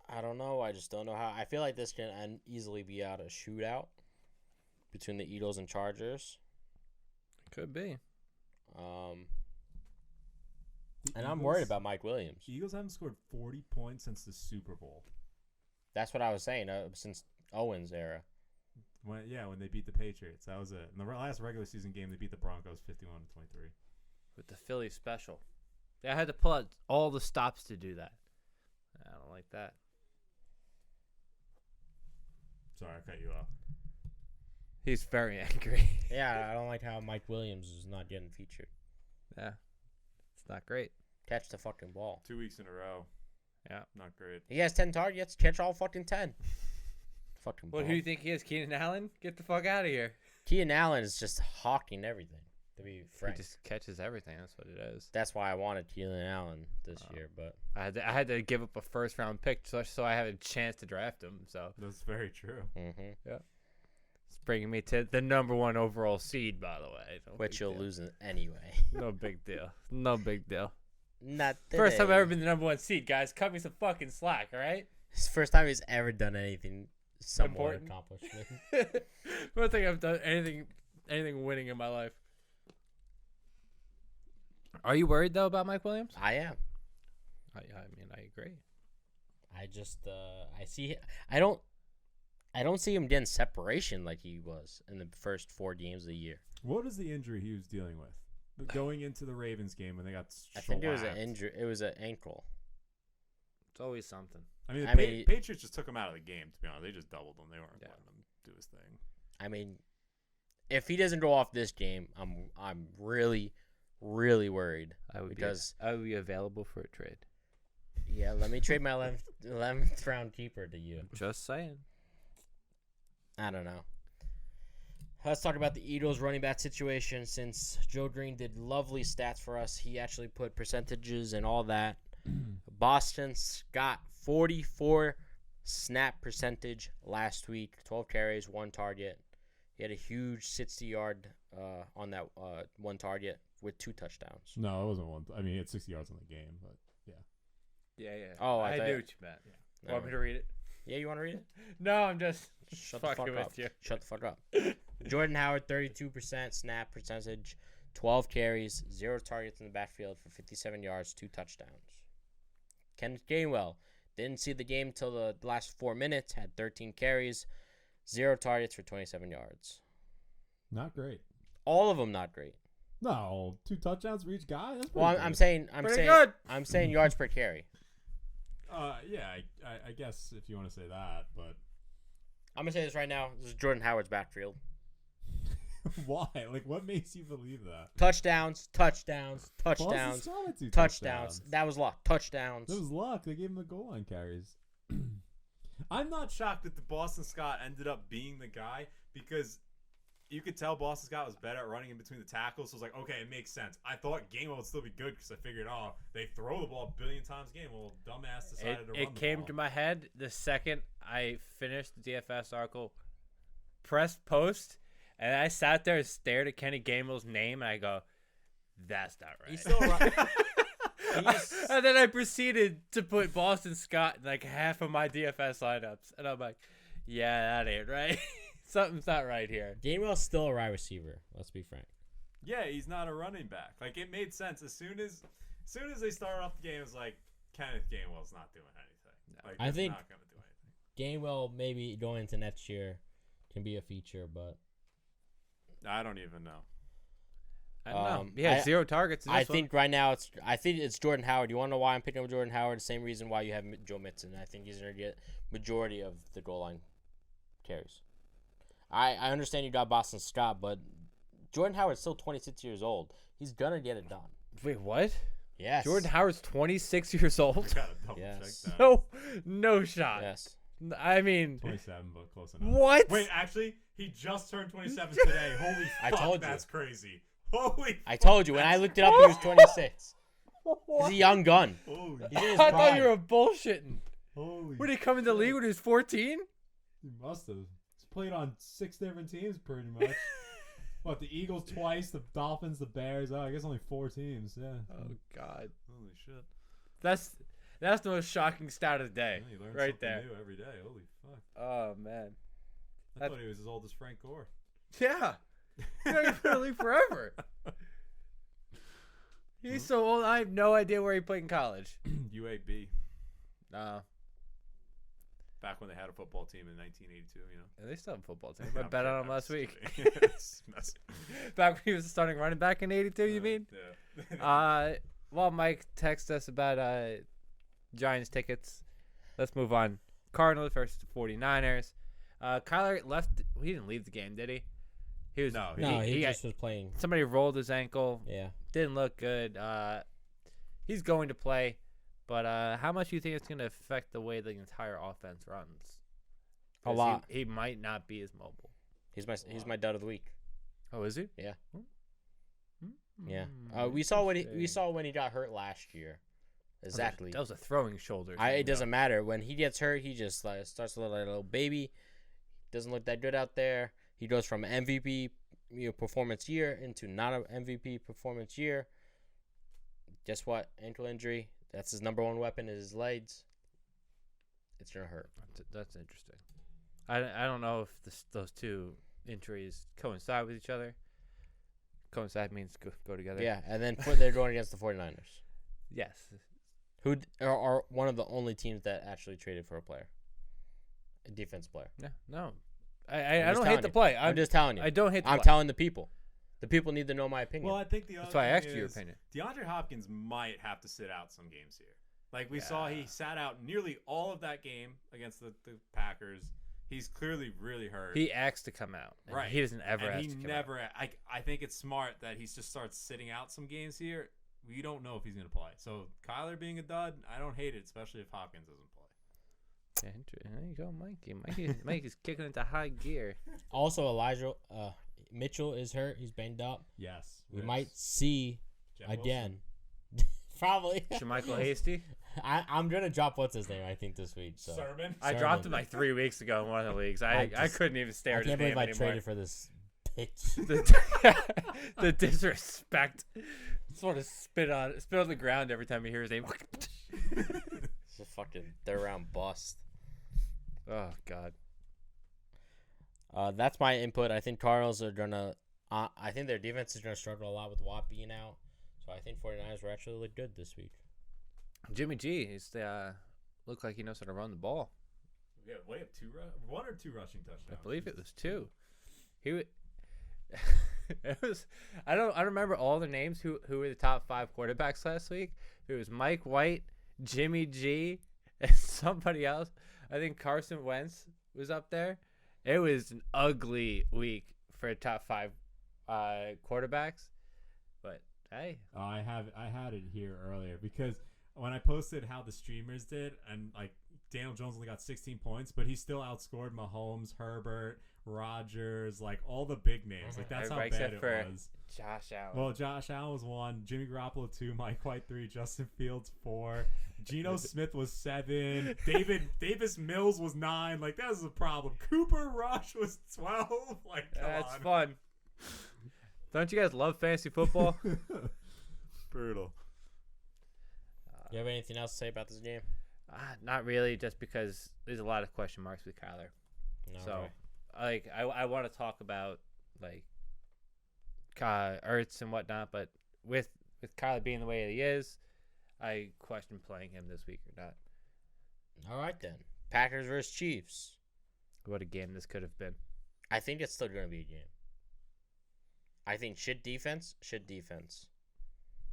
I don't know. I just don't know how. I feel like this can easily be out a shootout between the Eagles and Chargers. Could be. And I'm worried about Mike Williams. The Eagles haven't scored 40 points since the Super Bowl. That's what I was saying since Owens' era. When they beat the Patriots. That was it. In the last regular season game, they beat the Broncos 51-23. With the Philly special. They had to pull out all the stops to do that. I don't like that. Sorry, I cut you off. He's very angry. Yeah, I don't like how Mike Williams is not getting featured. Yeah. It's not great. Catch the fucking ball. 2 weeks in a row. Yeah. Not great. He has 10 targets. Catch all fucking 10. Fucking ball. What, who do you think he is? Keenan Allen? Get the fuck out of here. Keenan Allen is just hawking everything, to be frank. He just catches everything. That's what it is. That's why I wanted Keenan Allen this year, but I had to give up a first round pick so I have a chance to draft him. So That's very true. it's bringing me to the number 1 overall seed, by the way. No which big you'll deal. lose anyway. No big deal. No big deal. Not First time I've today. ever been the number 1 seed, guys. Cut me some fucking slack, all right? It's the first time he's ever done anything somewhat Important. accomplished. I don't think I've done anything winning in my life. Are you worried though about Mike Williams? I am. I mean, I agree. I just I don't see him getting separation like he was in the first 4 games of the year. What is the injury he was dealing with? Going into the Ravens game when they got I think it was an shellacked. injury. It was an ankle. It's always something. I mean, the I mean- Patriots just took him out of the game, to be honest. They just doubled him. They weren't letting him do his thing. I mean, if he doesn't go off this game, I'm really, really worried. I would be available for a trade. Yeah, let me trade my 11th round keeper to you. Just saying. I don't know. Let's talk about the Eagles running back situation. Since Joe Green did lovely stats for us, he actually put percentages and all that. Boston Scott, 44 snap percentage last week, 12 carries, 1 target. He had a huge 60-yard on that 1 target with 2 touchdowns. No, it wasn't one. I mean, he had 60 yards in the game, but yeah. Yeah. Oh, I thought- knew what you meant. Yeah. Want me to read it? Yeah, you want to read it? No, I'm just Shut the fuck fucking up. with you. Shut the fuck up. Jordan Howard, 32% snap percentage, 12 carries, 0 targets in the backfield for 57 yards, 2 touchdowns. Kenneth Gainwell didn't see the game till the last 4 minutes, had 13 carries, 0 targets for 27 yards. Not great. All of them not great. No, 2 touchdowns for each guy? That's Well, pretty I'm good. saying Pretty good. I'm saying yards per carry. Yeah, I guess if you want to say that, but I'm gonna say this right now. This is Jordan Howard's backfield. why? Like, what makes you believe that? Touchdowns. Boston Scott had 2 Touchdowns. That was luck. Touchdowns. That was luck. They gave him the goal line carries. I'm not shocked that the Boston Scott ended up being the guy because you could tell Boston Scott was better at running in between the tackles. So it was like, okay, it makes sense. I thought Gainwell would still be good because I figured, they throw the ball a billion times a game. Well, dumbass decided to run It the came ball. to my head the second I finished the DFS article, pressed post, and I sat there and stared at Kenny Gainwell's name, and I go, that's not right. He's still running. And then I proceeded to put Boston Scott in like half of my DFS lineups, and I'm like, yeah, that ain't right. Something's not right here. Gainwell's still a wide receiver. Let's be frank. Yeah, he's not a running back. Like, it made sense. As soon as they started off the game, it was like, Kenneth Gainwell's not doing anything. Like, I he's think- not going to do anything. Gainwell maybe going into next year can be a feature, but I don't even know. I don't know. Um, Yeah, I- 0 targets. In I this one. think right now it's Jordan Howard. You want to know why I'm picking up Jordan Howard? The same reason why you have Joe Mixon. I think he's going to get majority of the goal line carries. I understand you got Boston Scott, but Jordan Howard's still 26 years old. He's going to get it done. Wait, what? Yes. Jordan Howard's 26 years old. Got to double Yes. check that. No shot. Yes. I mean, 27, but close enough. what? Wait, actually, he just turned 27 today. Holy I fuck, told you. that's crazy. Holy I told you. When I looked it up, he was 26. He's a young gun. Holy, He's in his I thought prime. you were bullshitting. Holy When did he come into the league when he was 14? He must have. He's played on 6 different teams pretty much. What, the Eagles twice, the Dolphins, the Bears. Oh, I guess only 4 teams, yeah. Oh God, holy shit. that's the most shocking stat of the day, Yeah, you learn right something there. new every day. Holy fuck. Oh man, I thought he was as old as Frank Gore. yeah. He's been in the league forever. He's so old. I have no idea where he played in college. UAB. No. Back when they had a football team in 1982, you know. They still have a football team. Yeah, I I'm bet kidding, on him I'm last just week. kidding. It's messy. Back when he was starting running back in 82, you mean? Yeah. Well, Mike texted us about Giants tickets. Let's move on. Cardinals versus the 49ers. Kyler left. He didn't leave the game, did he? He was No, No, he just was playing. somebody rolled his ankle. Yeah. Didn't look good. He's going to play, but how much do you think it's going to affect the way the entire offense runs? A 'Cause lot. He might not be as mobile. He's my dud of the week. Oh, is he? Yeah. Hmm. Yeah. We saw when he got hurt last year. Exactly. That was a throwing shoulder. It doesn't matter. When he gets hurt, he just starts to look like a little baby. Doesn't look that good out there. He goes from MVP performance year into not an MVP performance year. Guess what? Ankle injury. That's his number one weapon is his legs. It's going to hurt. That's interesting. I don't know if those two injuries coincide with each other. Coincide means go together. Yeah, and then they're going against the 49ers. Yes. Who are one of the only teams that actually traded for a player. A defense player. Yeah. No. I'm I just don't hate telling the you. play. I'm just telling you. I don't hate the I'm play. telling the people. The people need to know my opinion. Well, I think the other That's why I asked thing you your is opinion. DeAndre Hopkins might have to sit out some games here. Like we saw, he sat out nearly all of that game against the Packers. He's clearly really hurt. He asked to come out. And Right. He doesn't ever and ask he to come never. I think it's smart that he just starts sitting out some games here. We don't know if he's going to play. So Kyler being a dud, I don't hate it, especially if Hopkins doesn't play. out. There you go, Mikey. Mikey's kicking into high gear. Also, Elijah Mitchell is hurt. He's banged up. Yes. We might see Jeff again. Probably. Michael Hasty. I'm gonna drop what's his name. I think this week. So. Sermon. I dropped him like 3 weeks ago in one of the leagues. I couldn't even stare I at his can't believe name I anymore. traded for this bitch. the disrespect. Sort of spit on the ground every time he hears his name. It's a fucking third round bust. Oh God. That's my input. I think Cardinals are gonna. I think their defense is gonna struggle a lot with Watt being out. So I think 49ers will actually look good this week. Jimmy G is look like he knows how to run the ball. Yeah, we have one or two rushing touchdowns. I believe it was 2. It was. I don't remember all the names who were the top 5 quarterbacks last week. It was Mike White, Jimmy G, and somebody else. I think Carson Wentz was up there. It was an ugly week for top 5 quarterbacks. But hey, I had it here earlier because when I posted how the streamers did, and like Daniel Jones only got 16 points, but he still outscored Mahomes, Herbert, Rodgers, like all the big names. Like that's how Everybody bad except it for was. Josh Allen. Well, Josh Allen was 1, Jimmy Garoppolo 2, Mike White 3, Justin Fields 4, Geno Smith was 7, Davis Mills was 9. Like that was a problem. Cooper Rush was 12. Like come That's on. fun. Don't you guys love fantasy football? Brutal. You have anything else to say about this game? Not really, just because there's a lot of question marks with Kyler. No. So, Okay. like, I want to talk about like Ertz and whatnot, but with Kyler being the way he is, I question playing him this week or not. All right then. Packers versus Chiefs. What a game this could have been. I think it's still going to be a game. I think shit defense.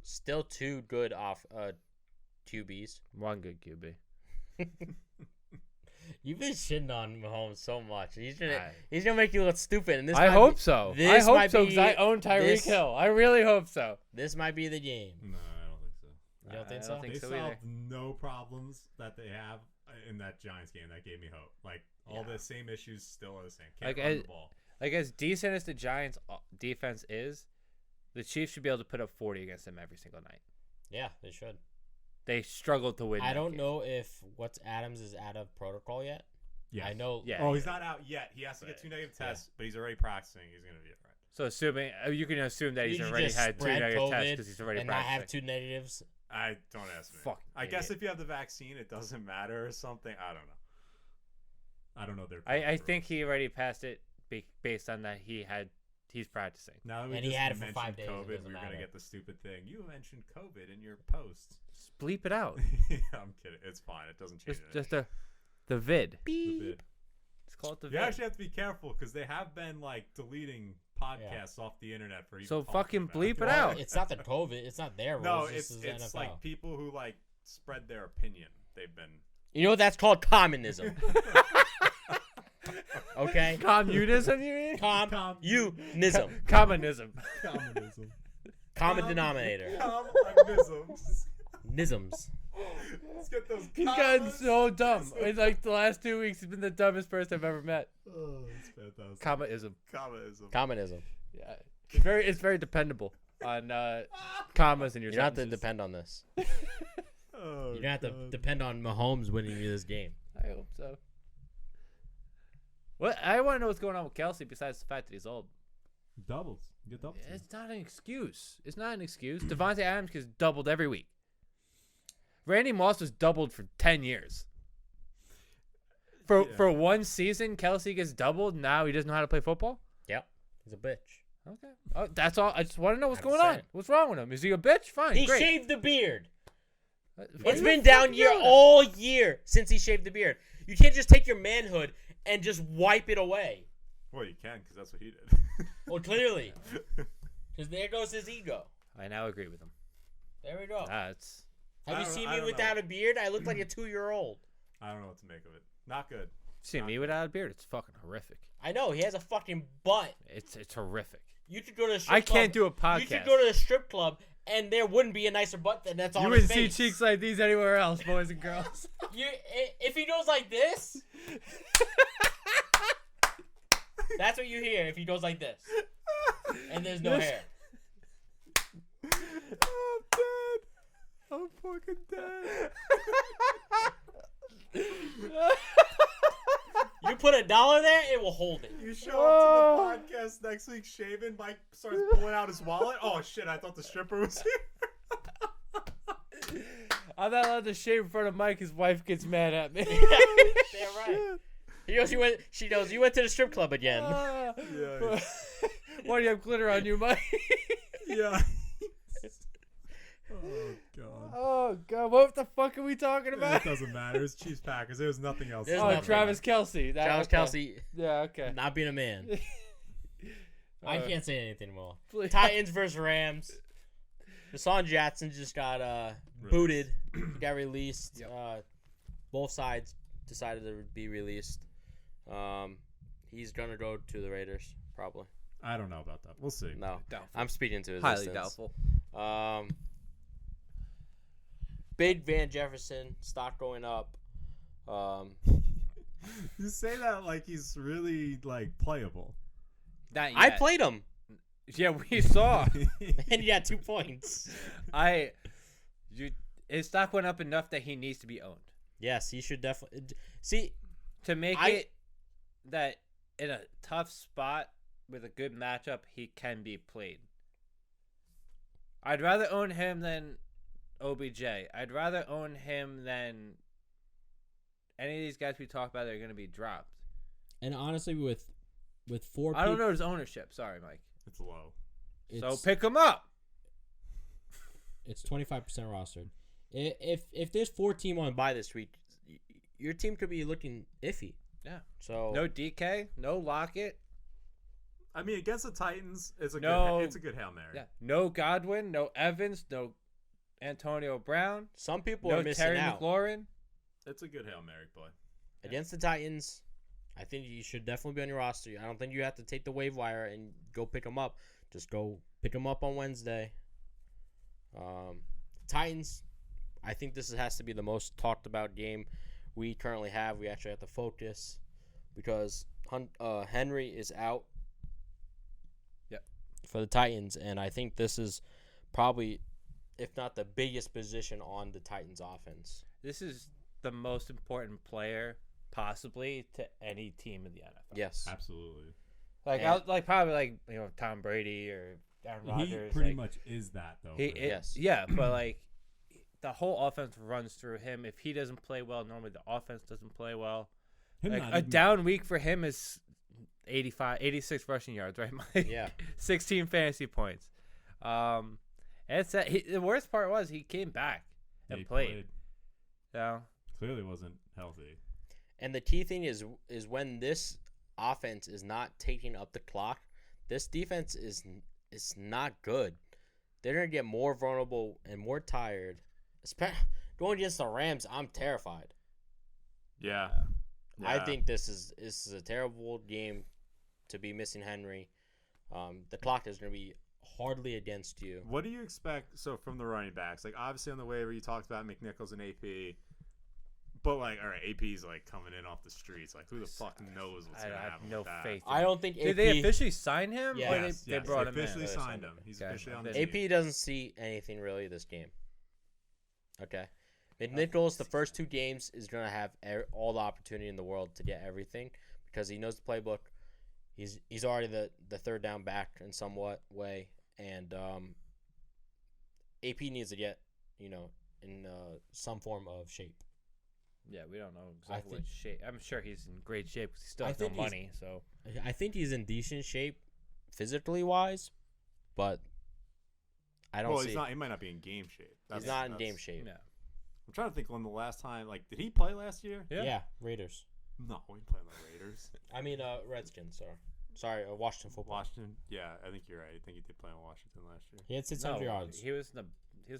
Still 2 good off QBs. 1 good QB. You've been shitting on Mahomes so much. He's gonna make you look stupid. And this I might hope be, so. this I hope might so be- because I own Tyreek this- Hill. I really hope so. This might be the game. No, I don't think so. You don't think I so? don't think They so solved either. no problems that they have in that Giants game. That gave me hope. Like all the same issues still are the same. Can't Like, run the ball. Like, as decent as the Giants' defense is, the Chiefs should be able to put up 40 against them every single night. Yeah, they should. They struggled to win. I that don't game. know if what's Adams is out of protocol yet. Yes. I know. Yeah. Oh, he's not out yet. He has to get 2 negative tests, but he's already practicing. He's gonna be all right. So assuming you can assume that he's You already just had 2 spread negative tests COVID because he's already and not have practicing. 2 negatives. I don't ask me. Fucking I guess idiot. if you have the vaccine, it doesn't matter or something. I don't know. I don't know their. I think he already passed it based on that he he's practicing. Now that we And he just had it for mentioned 5 days, it COVID, doesn't we're gonna matter. get the stupid thing. You mentioned COVID in your post. Just bleep it out. I'm kidding. It's fine. It doesn't change Just anything. the vid. The vid. Let's call it the You vid. actually have to be careful because they have been like deleting podcasts off the internet for even So talking fucking about bleep it Well, out. It's not the COVID. It's not their rules. No, this is it's NFL. like people who like spread their opinion. They've been. You know what that's called? Communism. Okay? Communism, you mean? Communism. Communism. Communism. Common denominator. Communisms. Nisms. Let's get those. He's gotten commas. so dumb. In like the last 2 weeks, he's been the dumbest person I've ever met. Oh, it's fantastic. Communism. Communism. Communism. Yeah, it's very dependable on commas in your You don't have to sentences. depend on this. Oh, You don't have to God. depend on Mahomes winning you this game. I hope so. What I want to know what's going on with Kelsey besides the fact that he's old. Doubles. Get doubles. It's not an excuse. It's not an excuse. Devontae Adams gets doubled every week. Randy Moss was doubled for 10 years. For one season, Kelsey gets doubled. Now he doesn't know how to play football. Yep. He's a bitch. Okay. Oh, that's all. I just want to know what's Had to going say on. it. What's wrong with him? Is he a bitch? Fine. He great. shaved the beard. Why It's you been fucking down year yelling at all year since he shaved the beard. You can't just take your manhood and just wipe it away. Well, you can because that's what he did. Well, clearly. Because there goes his ego. I now agree with him. There we go. That's Have I you don't- seen I me don't without a beard? I look like a 2-year-old. I don't know what to make of it. Not good. see me without a beard. It's fucking horrific. I know. He has a fucking butt. It's horrific. You could go to the strip I club. can't do a You podcast. could go to the strip club, and there wouldn't be a nicer butt than that's on You his wouldn't see face. cheeks like these anywhere else, boys and girls. If he goes like this, that's what you hear if he goes like this. And there's no hair. I'm dead. I'm fucking dead. You put $1 there, it will hold it. You show up to the podcast next week shaven. Mike starts pulling out his wallet. Oh shit! I thought the stripper was here. I'm not allowed to shave in front of Mike. His wife gets mad at me. Damn right. He goes, she goes, you went to the strip club again. Yeah. Why do you have glitter on you, Mike? Yeah. Oh god. Oh God, what the fuck are we talking It about? doesn't matter. It's Chiefs Packers. There was nothing else. There's Oh, nothing. Travis Kelsey. Travis okay. Kelsey Yeah, okay. not being a man. I can't say anything more. Please. Titans versus Rams. Deshaun Jackson just got booted. Got released. Yep. Both sides decided to be released. He's gonna go to the Raiders probably. I don't know about that. We'll see. No, Doubtful. I'm speaking to his Highly existence. doubtful. Big Van Jefferson stock going up. You say that like he's really like playable. Not I yet. played him, Yeah, we saw. and he got 2 points. His stock went up enough that he needs to be owned. Yes, he should definitely see. To make I- it that in a tough spot with a good matchup, he can be played. I'd rather own him than OBJ. I'd rather own him than any of these guys we talk about that are going to be dropped. And honestly, with 4 I don't know his ownership. Sorry, Mike. It's low. So pick him up. It's 25% rostered. If there's 4 team on By this week, your team could be looking iffy. Yeah. So No DK, no Lockett, I mean, against the Titans, it's a No. good. It's a good Hail Mary. yeah, no Godwin, no Evans, no Antonio Brown, some people no are missing Terry out McLaurin. It's a good Hail Mary play. against the Titans. I think you should definitely be on your roster. I don't think you have to take the waiver wire and go pick them up. Just go pick them up on Wednesday. Titans. I think this has to be the most talked about game we currently have. We actually have to focus because Henry is out. Yep. For the Titans, and I think this is probably, if not the biggest position on the Titans offense. This is the most important player possibly to any team in the NFL. Yes. Absolutely. Like probably like Tom Brady or Aaron Rodgers. He pretty like, much is that though. He, for it- them. Yes. Yeah, but like the whole offense runs through him. If he doesn't play well, normally the offense doesn't play well. Him Like not a even- down week for him is 86 rushing yards, right, Mike? Yeah. 16 fantasy points. And the worst part was he came back and He played. So Clearly wasn't healthy. And the key thing is when this offense is not taking up the clock, this defense is not good. They're gonna get more vulnerable and more tired. Going against the Rams, I'm terrified. Yeah. I think this is a terrible game to be missing Henry. The clock is gonna be hardly against you. What do you expect? So from the running backs, like obviously on the waiver you talked about McNichols and AP, but like all right, AP's like coming in off the streets. Like who the fuck knows what's gonna I have happen? no with that? faith. I don't think AP. Did they officially sign him? Yeah. Or Yes, they brought him officially in? signed him. He's Okay. officially on the team. AP doesn't see anything really this game. Okay. McNichols, the first 2 games, is going to have all the opportunity in the world to get everything because he knows the playbook. He's already the third down back in somewhat way. And AP needs to get, in some form of shape. Yeah, we don't know exactly think- what shape. I'm sure he's in great shape because he still I has no think he's- money. So I think he's in decent shape physically wise, but I don't Well, see. he's not. He might not be in game shape. He's not in game shape. yeah, I'm trying to think when the last time. Like, did he play last year? Yeah. Raiders. No, he played on the Raiders. I mean, Redskins. Sorry, Washington football. Washington. Yeah, I think you're right. I think he did play on Washington last year. He had 600 yards. he was in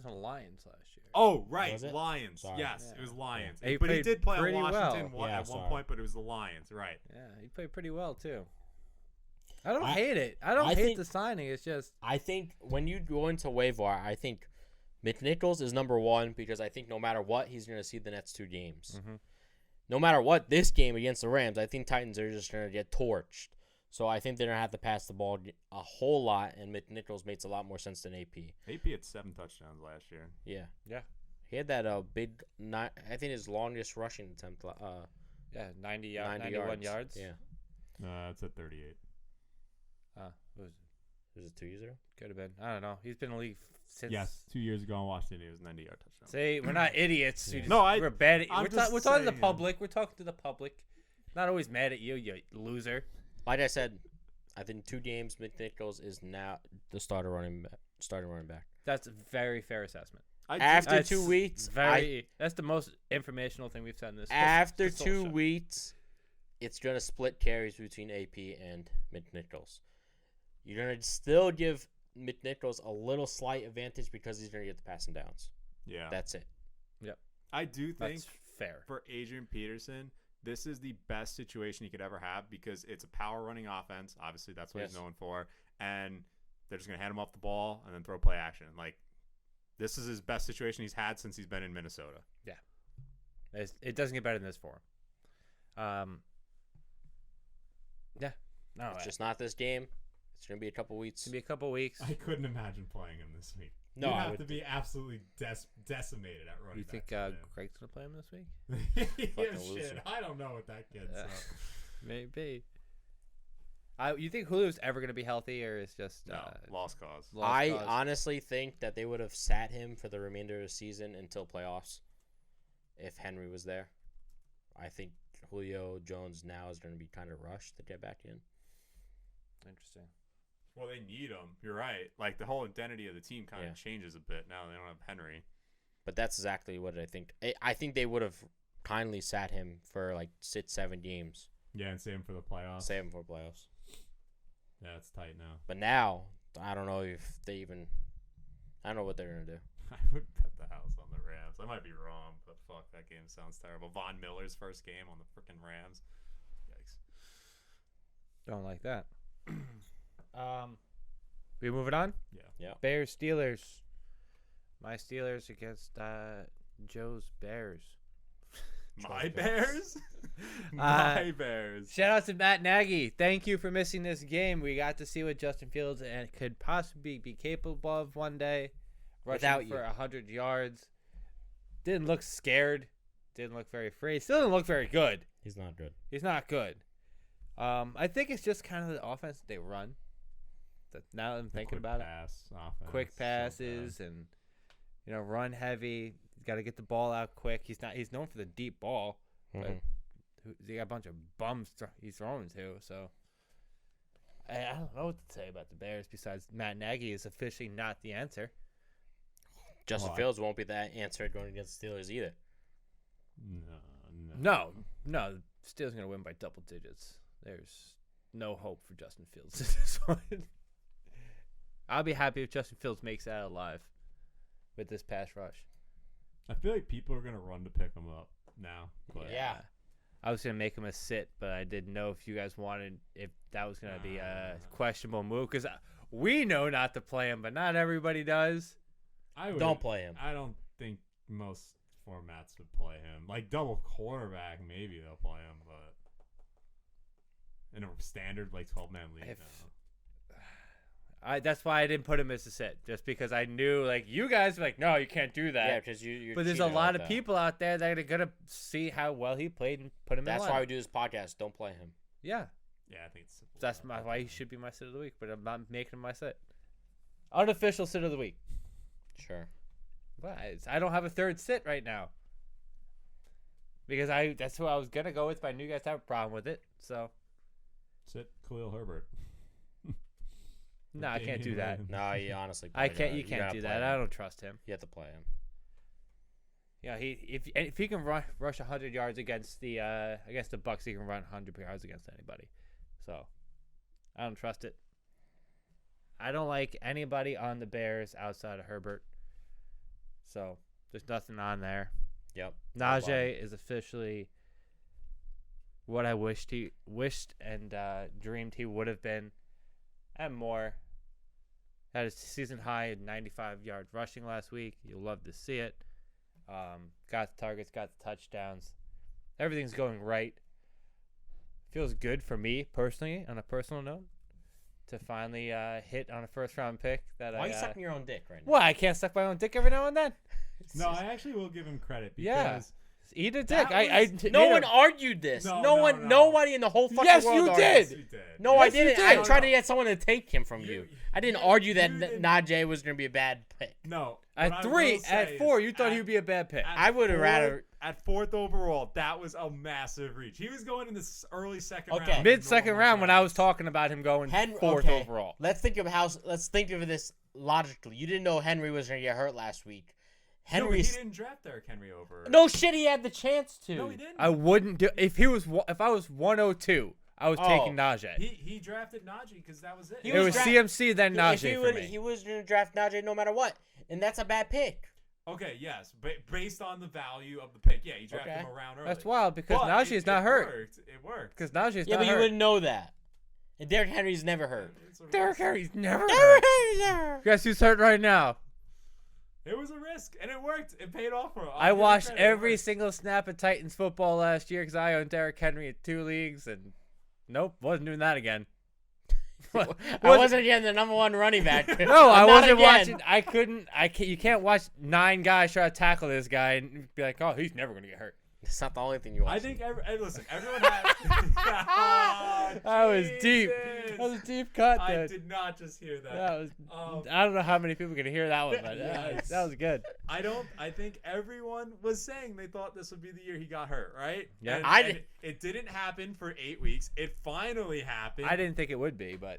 the Lions last year. Oh, right, Was it? Lions. Sorry. Yes, Yeah. it was Lions. Yeah. He But he played did play on pretty well. Washington Yeah, at one sorry. point, but it was the Lions, right? Yeah, he played pretty well too. I don't I- hate it. I don't I hate think- the signing. It's just I think when you go into waiver, I think McNichols is number 1 because I think no matter what, he's going to see the next 2 games. Mhm. No matter what, this game against the Rams, I think Titans are just going to get torched. So I think they're going to have to pass the ball a whole lot, and McNichols makes a lot more sense than AP. AP had 7 touchdowns last year. Yeah. Yeah. He had that big, I think his longest rushing attempt, 90 90 91 yards. Yeah. It's at 38. Was it 2 years ago? Could have been. I don't know. He's been in the league since. Yes, 2 years ago in Washington, it was 90-yard touchdown. See, we're not idiots. Yeah. We're bad. I'm We're just talking to the saying. public. We're talking to the public. Not always mad at you, you loser. Like I said, I think 2 games, McNichols is now the starting running back. That's a very fair assessment. After That's 2 weeks, that's the most informational thing we've said in this. after this whole 2 show. weeks, it's going to split carries between AP and McNichols. You're going to still give McNichols a little slight advantage because he's going to get the passing downs. Yeah. That's it. I do think That's fair. for Adrian Peterson, this is the best situation he could ever have because it's a power running offense. Obviously, that's what he's Yes. known for. And they're just going to hand him off the ball and then throw play action. Like, this is his best situation he's had since he's been in Minnesota. It doesn't get better than this for him. Yeah. No, It's just not this game. It's going to be a couple weeks. it's gonna be a couple weeks. I couldn't imagine playing him this week. No, you I have would- to be absolutely decimated at running You think back. Greg's gonna play him this week? yeah, Fucking shit. loser. I don't know what that gets. Yeah. Maybe. You think Julio's ever gonna be healthy, or is just No, lost cause. lost I cause? honestly think that they would have sat him for the remainder of the season until playoffs if Henry was there. I think Julio Jones now is going to be kind of rushed to get back in. Interesting. Well, they need him. You're right. Like, the whole identity of the team kind of Yeah. changes a bit now they don't have Henry. But that's exactly what I think. I think they would have kindly sat him for like 6-7 games, Yeah, and save him for the playoffs. save him for playoffs. Yeah, it's tight now. But now, I don't know if they even. I don't know what they're going to do. I would bet the house on the Rams. I might be wrong, but fuck, that game sounds terrible. Von Miller's first game on the freaking Rams. Yikes. Don't like that. We moving on? Yeah. Bears Steelers. My Steelers against Joe's Bears. My Bears? My Bears. Shout out to Matt Nagy. Thank you for missing this game. We got to see what Justin Fields could possibly be capable of one day. Rushing Without for you. 100 yards. Didn't look scared. Didn't look very afraid. Still didn't look very good. He's not good. He's not good. I think it's just kind of the offense that they run. That now that I'm thinking about it. Quick passes and run heavy. Got to get the ball out quick. He's known for the deep ball. Mhm. But he got a bunch of bums he's throwing to. So I don't know what to say about the Bears besides Matt Nagy is officially not the answer. Justin Fields won't be that answer going against the Steelers either. No. The Steelers are going to win by double digits. There's no hope for Justin Fields in this one. I'll be happy if Justin Fields makes that alive with this pass rush. I feel like people are going to run to pick him up now. But Yeah. I was going to make him a sit, but I didn't know if you guys wanted, if that was going to be a questionable move. Because we know not to play him, but not everybody does. Don't play him. I don't think most formats would play him. Like double quarterback, maybe they'll play him, but in a standard like 12-man league, no. That's why I didn't put him as a sit, just because I knew like you guys were like, no, you can't do that. Yeah, because you're But there's a cheating lot like of that. people out there that are gonna see how well he played and put him That's in. why we do this podcast. Don't play him. Yeah, Yeah, I think it's simple. that's why he should be my sit of the week. But I'm not making him my sit. Unofficial sit of the week. Sure. But I don't have a third sit right now because that's who I was gonna go with. But I knew you guys have a problem with it, so Sit Khalil Herbert. no, I can't do that. No, you honestly. I probably can't. gotta- You can't gotta do play that. him. I don't trust him. You have to play him. Yeah, if he can rush 100 yards against the Bucs, he can run 100 yards against anybody. So I don't trust it. I don't like anybody on the Bears outside of Herbert. So there's nothing on there. Yep. Najee is officially what I wished and dreamed he would have been, and more. Had his season high at 95 yards rushing last week. You'll love to see it. Got the targets, got the touchdowns. Everything's going right. Feels good for me personally, on a personal note, to finally hit on a first-round pick. Why are you sucking your own dick right now? Well, I can't suck my own dick every now and then. No, I actually will give him credit because Yeah. Eat a That dick. was- No one argued this. No, Nobody in the whole fucking Yes, world you argued did. this. you did. No, I Yes, you didn't. I did. tried to get someone to take him from you. You- I didn't argue that you didn't. Najee was going to be a bad pick. No. At what I 3, will say at 4, is you thought he would be a bad pick. at I would have fourth- rather. At 4th overall, that was a massive reach. He was going in this early second Okay. round. Mid-second normal round when I drafts. was talking about him going Henry, 4th okay. overall. Let's think of this logically. You didn't know Henry was going to get hurt last week. No, he Henry's didn't draft Derrick Henry over. no shit. He had the chance to. No, he didn't. I wouldn't do if I was 102. I was taking Najee. He drafted Najee because that was it. He It was dra- CMC then If Najee for me. he was going to draft Najee no matter what, and that's a bad pick. Okay, yes, based on the value of the pick, yeah, he drafted Okay. him around early. That's wild because But Najee is not hurt. It worked. Because Najee's Yeah, not but you hurt. wouldn't know that. And Derrick Henry's never hurt. It's a Derrick risk. Henry's never Derrick hurt. Henry's never hurt. Guess who's hurt right now? It was a risk, and it worked. It paid off for him. I watched every single snap of Titans football last year because I owned Derrick Henry in 2 leagues, and nope, wasn't doing that again. I wasn't getting the number 1 running back. No, I Not wasn't again. watching. I couldn't. You can't watch 9 guys try to tackle this guy and be like, oh, he's never gonna get hurt. It's not the only thing you watch. I think listen, everyone had. That was deep. Jesus. That was a deep cut, I dude. did not just hear that. That was. Um, I don't know how many people can hear that one, but Yes. that was good. I think everyone was saying they thought this would be the year he got hurt, right? Yeah. And it didn't happen for 8 weeks. It finally happened. I didn't think it would be, but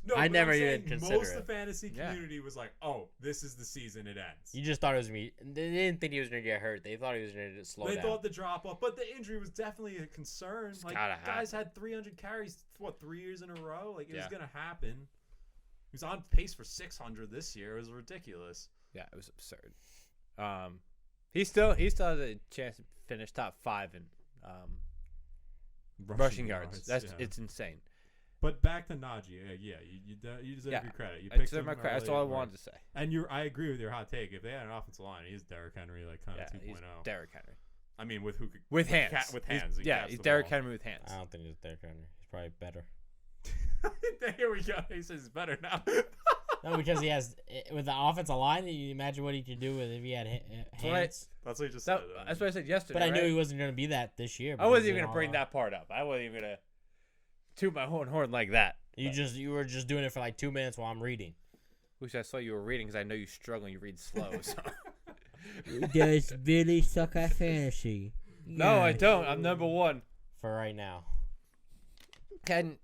No, I but never I'm even saying considered most it. of the fantasy Yeah. community was like, "Oh, this is the season. It ends." You just thought it was me. They didn't think he was going to get hurt. They thought he was going to slow They down. thought the drop off, but the injury was definitely a concern. Like gotta guys had 300 carries, 3 years in a row. Like it was Yeah. gonna happen. He was on pace for 600 this year. It was ridiculous. yeah, it was absurd. He still has a chance to finish top 5 in rushing yards. That's yeah. it's insane. But back to Najee, you deserve Yeah, your credit. You I picked deserve him my credit. That's early all I and wanted worked. to say. And I agree with your hot take. If they had an offensive line, he's Derrick Henry, like kind Yeah, of 2.0. he's Derrick Henry I mean, with who could with hands. with He's- hands. he yeah, catch he's the Derrick ball. Henry with hands. I don't think it's Derrick Henry. He's probably better. Here we go. He says he's better now. No, because he has with the offensive line. You imagine what he could do with if he had what I- hands. That's what he just That, said. that's what I said yesterday. But I knew right? he wasn't going to be that this year. I wasn't because even of gonna bring all that part up. I wasn't even gonna toot my own horn like that. You were just doing it for like 2 minutes while I'm reading. Wish I saw you were reading because I know you struggle. You read slow. So. You guys really suck at fantasy. No, I don't. I'm number 1. For right now. And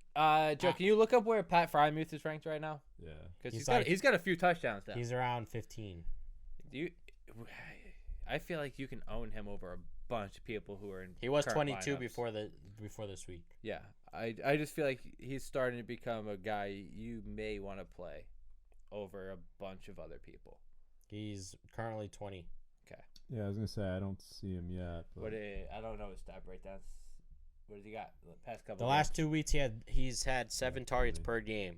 Joe, can you look up where Pat Frymuth is ranked right now? Yeah. Because He's he's got a few touchdowns now. He's around 15. I feel like you can own him over a bunch of people who are in. He was current 22 lineups. before this week. Yeah, I just feel like he's starting to become a guy you may want to play over a bunch of other people. He's currently 20. Yeah, I was gonna say I don't see him yet. But I don't know his stat breakdowns. What has he got the past couple? The last 2 weeks he's had 7 targets per game,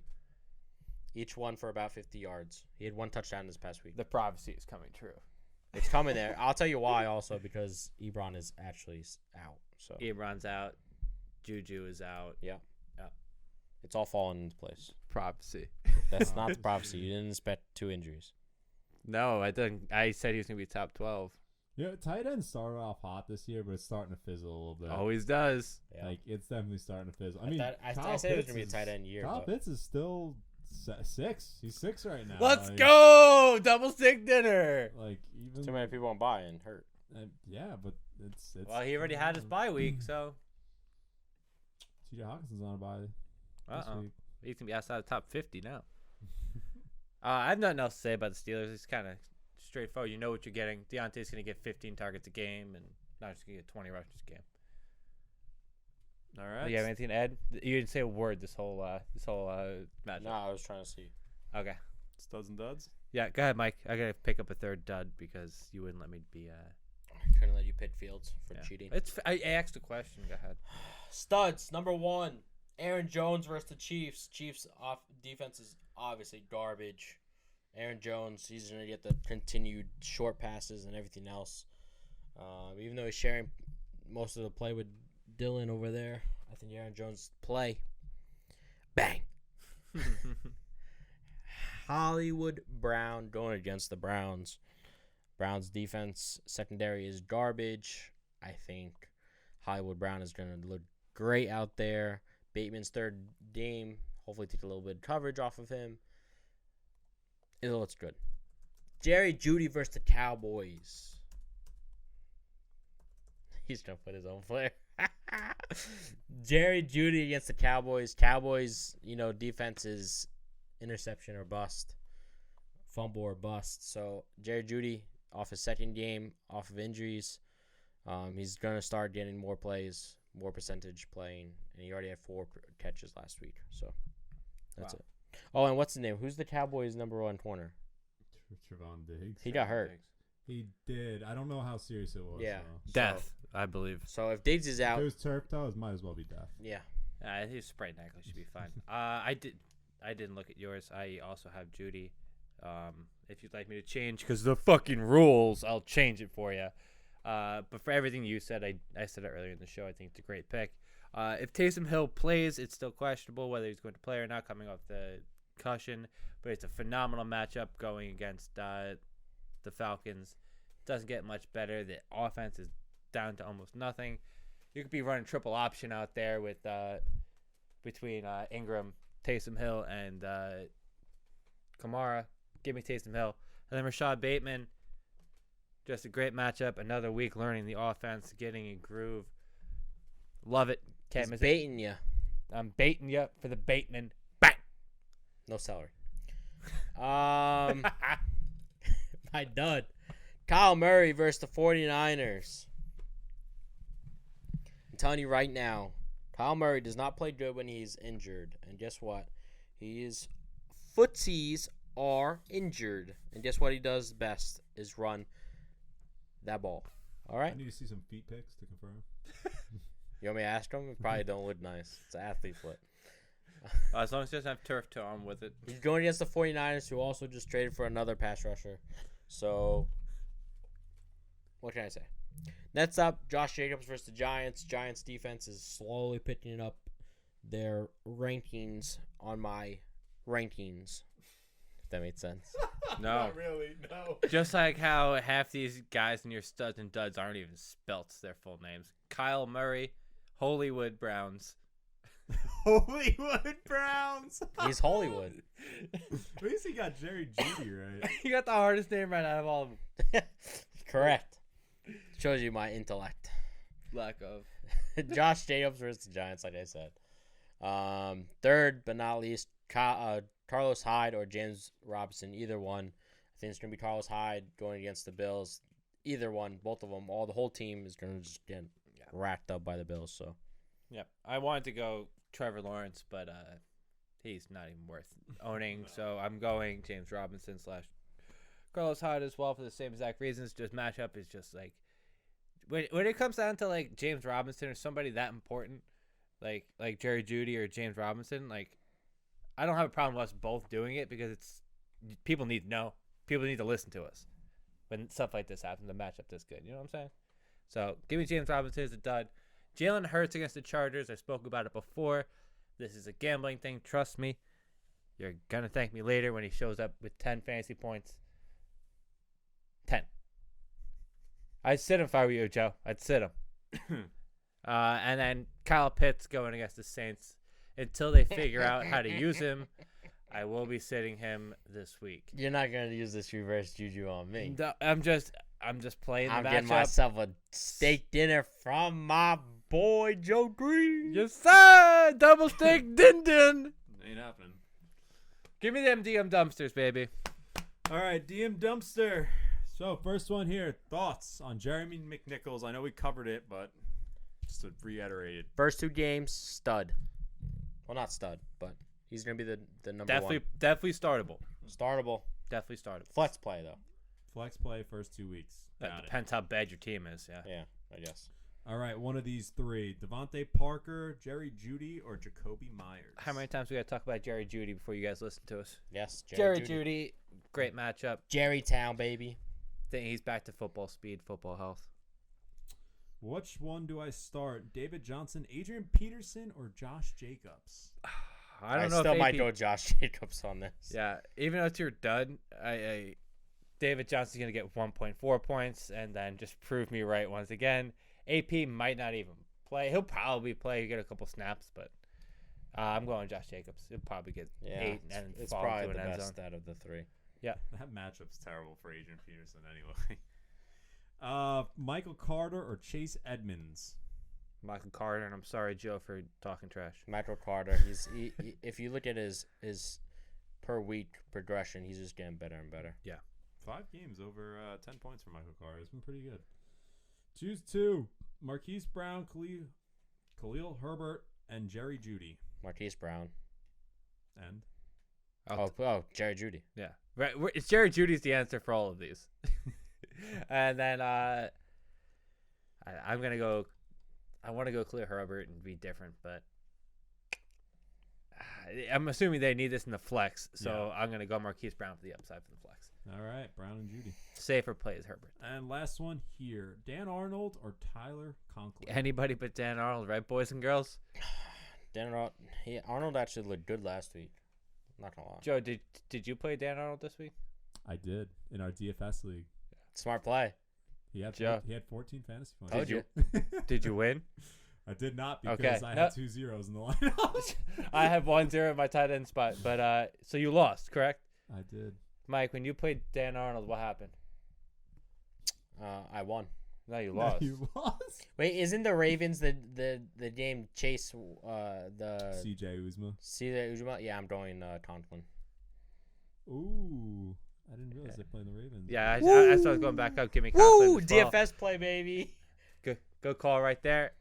each one for about 50 yards. He had 1 touchdown this past week. The prophecy is coming true. It's coming there. I'll tell you why also, because Ebron is actually out. So Ebron's out. Juju is out. yeah. It's all falling into place. Prophecy. That's not the prophecy. You didn't expect 2 injuries. No, I didn't. I said he was gonna be top 12. yeah, tight end started off hot this year, but it's starting to fizzle a little bit. Always does. Yeah. Like it's definitely starting to fizzle. I I mean, thought- I Kyle said it was Pitts gonna be a tight end year, Kyle but- Pitts is still 6. He's 6 right now. Let's Like- go! Double stick dinner. Like even Too many people on buy and hurt. yeah, but it's. Well, he already had his bye week, so T.J. Hawkinson's on a bye this week. he's gonna be outside the top 50 now. I have nothing else to say about the Steelers. It's kind of straightforward. You know what you're getting. Deontay's gonna get 15 targets a game, and not just gonna get 20 rushes a game. All right. You have anything to add? You didn't say a word this whole matchup. No, I was trying to see. Okay. Studs and duds. Yeah, go ahead, Mike. I gotta pick up a third dud because you wouldn't let me be. I couldn't let you pick Fields for Yeah. cheating. I asked a question. Go ahead. Studs, number 1. Aaron Jones versus the Chiefs. Chiefs defense is obviously garbage. Aaron Jones, he's going to get the continued short passes and everything else. Even though he's sharing most of the play with Dylan over there, I think Aaron Jones play. Bang. Hollywood Brown going against the Browns. Browns defense secondary is garbage. I think Hollywood Brown is going to look great out there. Bateman's third game, hopefully take a little bit of coverage off of him. It looks good. Jerry Jeudy versus the Cowboys. He's going to put his own player. Jerry Jeudy against the Cowboys. Cowboys, defense is interception or bust. Fumble or bust. So Jerry Jeudy off his second game, off of injuries. He's going to start getting more plays, more percentage playing, and he already had 4 catches last week. So that's it. Oh, and what's the name? Who's the Cowboys' number 1 corner? Trevon Diggs. He got hurt. He did. I don't know how serious it was. Yeah. though. Death, I believe. So if Diggs is If out, it was turf toe, it might as well be death. yeah. His sprained ankle should be fine. I didn't look at yours. I also have Judy. If you'd like me to change, because the fucking rules, I'll change it for you. But for everything you said, I said it earlier in the show. I think it's a great pick. If Taysom Hill plays, it's still questionable whether he's going to play or not coming off the concussion. But it's a phenomenal matchup going against the Falcons. Doesn't get much better. The offense is down to almost nothing. You could be running triple option out there with between Ingram, Taysom Hill, and Kamara. Give me Taysom Hill. And then Rashad Bateman. Just a great matchup. Another week learning the offense, getting a groove. Love it. Can't He's miss it. baiting you. I'm baiting you for the Bateman. Bang! No celery. My dud. Kyle Murray versus the 49ers. I'm telling you right now, Kyle Murray does not play good when he's injured. And guess what? His footsies are injured. And guess what he does best is run that ball. All I right? need to see some feet pics to confirm. You want me to ask him? It probably don't look nice. It's an athlete foot. As long as he doesn't have turf toe on with it. He's going against the 49ers, who also just traded for another pass rusher. So, what can I say? Next up, Josh Jacobs versus the Giants. Giants defense is slowly picking up their rankings on my rankings. If that made sense. No. Not really. No. Just like how half these guys in your studs and duds aren't even spelt their full names. Kyle Murray, Hollywood Browns. Hollywood Browns. He's Hollywood. At least he got Jerry Jeudy right. You got the hardest name right out of all of them. Correct. Shows you my intellect. Lack of. Josh Jacobs versus the Giants, like I said. Third but not least, Carlos Hyde or James Robinson, either one. I think it's going to be Carlos Hyde going against the Bills. Either one, both of them, the whole team is going to just get racked up by the Bills. So, Yep. I wanted to go Trevor Lawrence, but he's not even worth owning. So I'm going James Robinson / Carlos Hyde as well for the same exact reasons. Just matchup is just like when it comes down to like James Robinson or somebody that important, like Jerry Jeudy or James Robinson, like I don't have a problem with us both doing it because people need to know. People need to listen to us when stuff like this happens. The matchup this good. You know what I'm saying? So give me James Robinson as a dud. Jalen Hurts against the Chargers. I spoke about it before. This is a gambling thing. Trust me. You're going to thank me later when he shows up with 10 fantasy points. 10. I'd sit him if I were you, Joe. I'd sit him. And then Kyle Pitts going against the Saints. Until they figure out how to use him, I will be sitting him this week. you're not going to use this reverse juju on me. I'm just playing the I'm matchup. getting myself a steak dinner from my boy Joe Green. Yes, sir. Double steak din din. Ain't happening. Give me them DM dumpsters, baby. All right, DM Dumpster. So, first one here. Thoughts on Jeremy McNichols? I know we covered it, but just to reiterate it. First 2 games, stud. Well, not stud, but he's going to be the number Definitely startable. one. Startable. Definitely startable. Flex play, though. Flex play first 2 weeks. That Got it. depends how bad your team is. Yeah. Yeah, I guess. All right, one of these 3: Devontae Parker, Jerry Jeudy, or Jacoby Myers. How many times we got to talk about Jerry Jeudy before you guys listen to us? Yes, Jerry Jeudy. Jeudy, great matchup. Jerry Town, baby. Think he's back to football speed, football health. Which one do I start? David Johnson, Adrian Peterson, or Josh Jacobs? I don't know. still if might AP go Josh Jacobs on this. Yeah, even though it's your dud, David Johnson's gonna get 1.4 points, and then just prove me right once again. AP might not even play. He'll probably play, get a couple snaps, but I'm going Josh Jacobs. He'll probably get 8 and it's fall probably into the an end best zone. out of the 3. That matchup's terrible for Adrian Peterson anyway. Michael Carter or Chase Edmonds? Michael Carter, and I'm sorry, Joe, for talking trash. Michael Carter. He if you look at his per week progression, he's just getting better and better. 5 games over 10 points for Michael Carter. It's been pretty good. Choose 2: Marquise Brown, Khalil Herbert, and Jerry Jeudy. Marquise Brown. And Jerry Jeudy. Yeah, right. It's Jerry Judy's the answer for all of these. And then I'm gonna go. I want to go Khalil Herbert and be different, but I'm assuming they need this in the flex, so I'm gonna go Marquise Brown for the upside for the flex. all right, Brown and Jeudy. Safer play is Herbert. And last one here: Dan Arnold or Tyler Conklin? Anybody but Dan Arnold, right, boys and girls? Arnold actually looked good last week. Not gonna lie. Joe, did you play Dan Arnold this week? I did in our DFS league. Smart play. He had Joe. he had 14 fantasy points. Told you. Did you win? I did not because Okay. I had 2 zeros in the lineup. I have 1-0 in my tight end spot, but so you lost, correct? I did. Mike, when you played Dan Arnold, what happened? I won. No, you lost. You lost. Wait, isn't the Ravens the game chase the CJ Uzma. Uzma? Yeah, I'm going Conklin. Ooh, I didn't realize they played the Ravens. Yeah, I started going back up. Give me Conklin Woo! as well. DFS play, baby. Good call right there.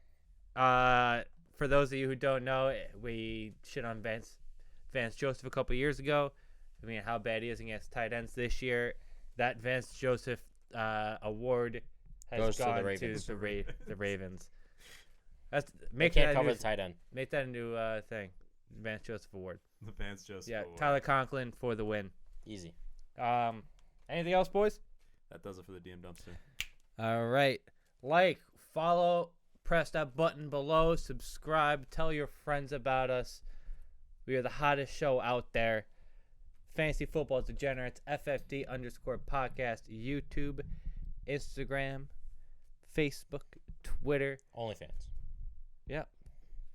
For those of you who don't know, we shit on Vance Joseph a couple years ago. I mean, how bad he is against tight ends this year. That Vance Joseph award has Goes to the gone to Ravens. the Ravens. That's They can't cover the tight end. Make that a new thing. Vance Joseph award. The Vance Joseph Yeah, Award. Tyler Conklin for the win. Easy. Anything else, boys? That does it for the DM Dumpster. All right. Like, follow, press that button below, subscribe, tell your friends about us. We are the hottest show out there. Fantasy Football Degenerates, FFD_podcast, YouTube, Instagram, Facebook, Twitter. OnlyFans. Yep.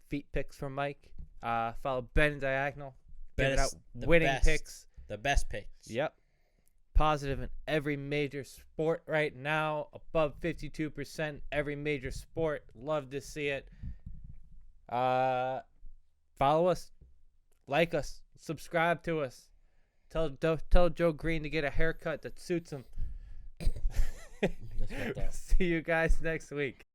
Feet picks from Mike. Follow Ben and Diagonal. Giving out The winning best. picks. The best picks. Yep. Positive in every major sport right now. Above 52%. Every major sport. Love to see it. Follow us, like us, subscribe to us. Tell Joe Green to get a haircut that suits him. That's what I thought. See you guys next week.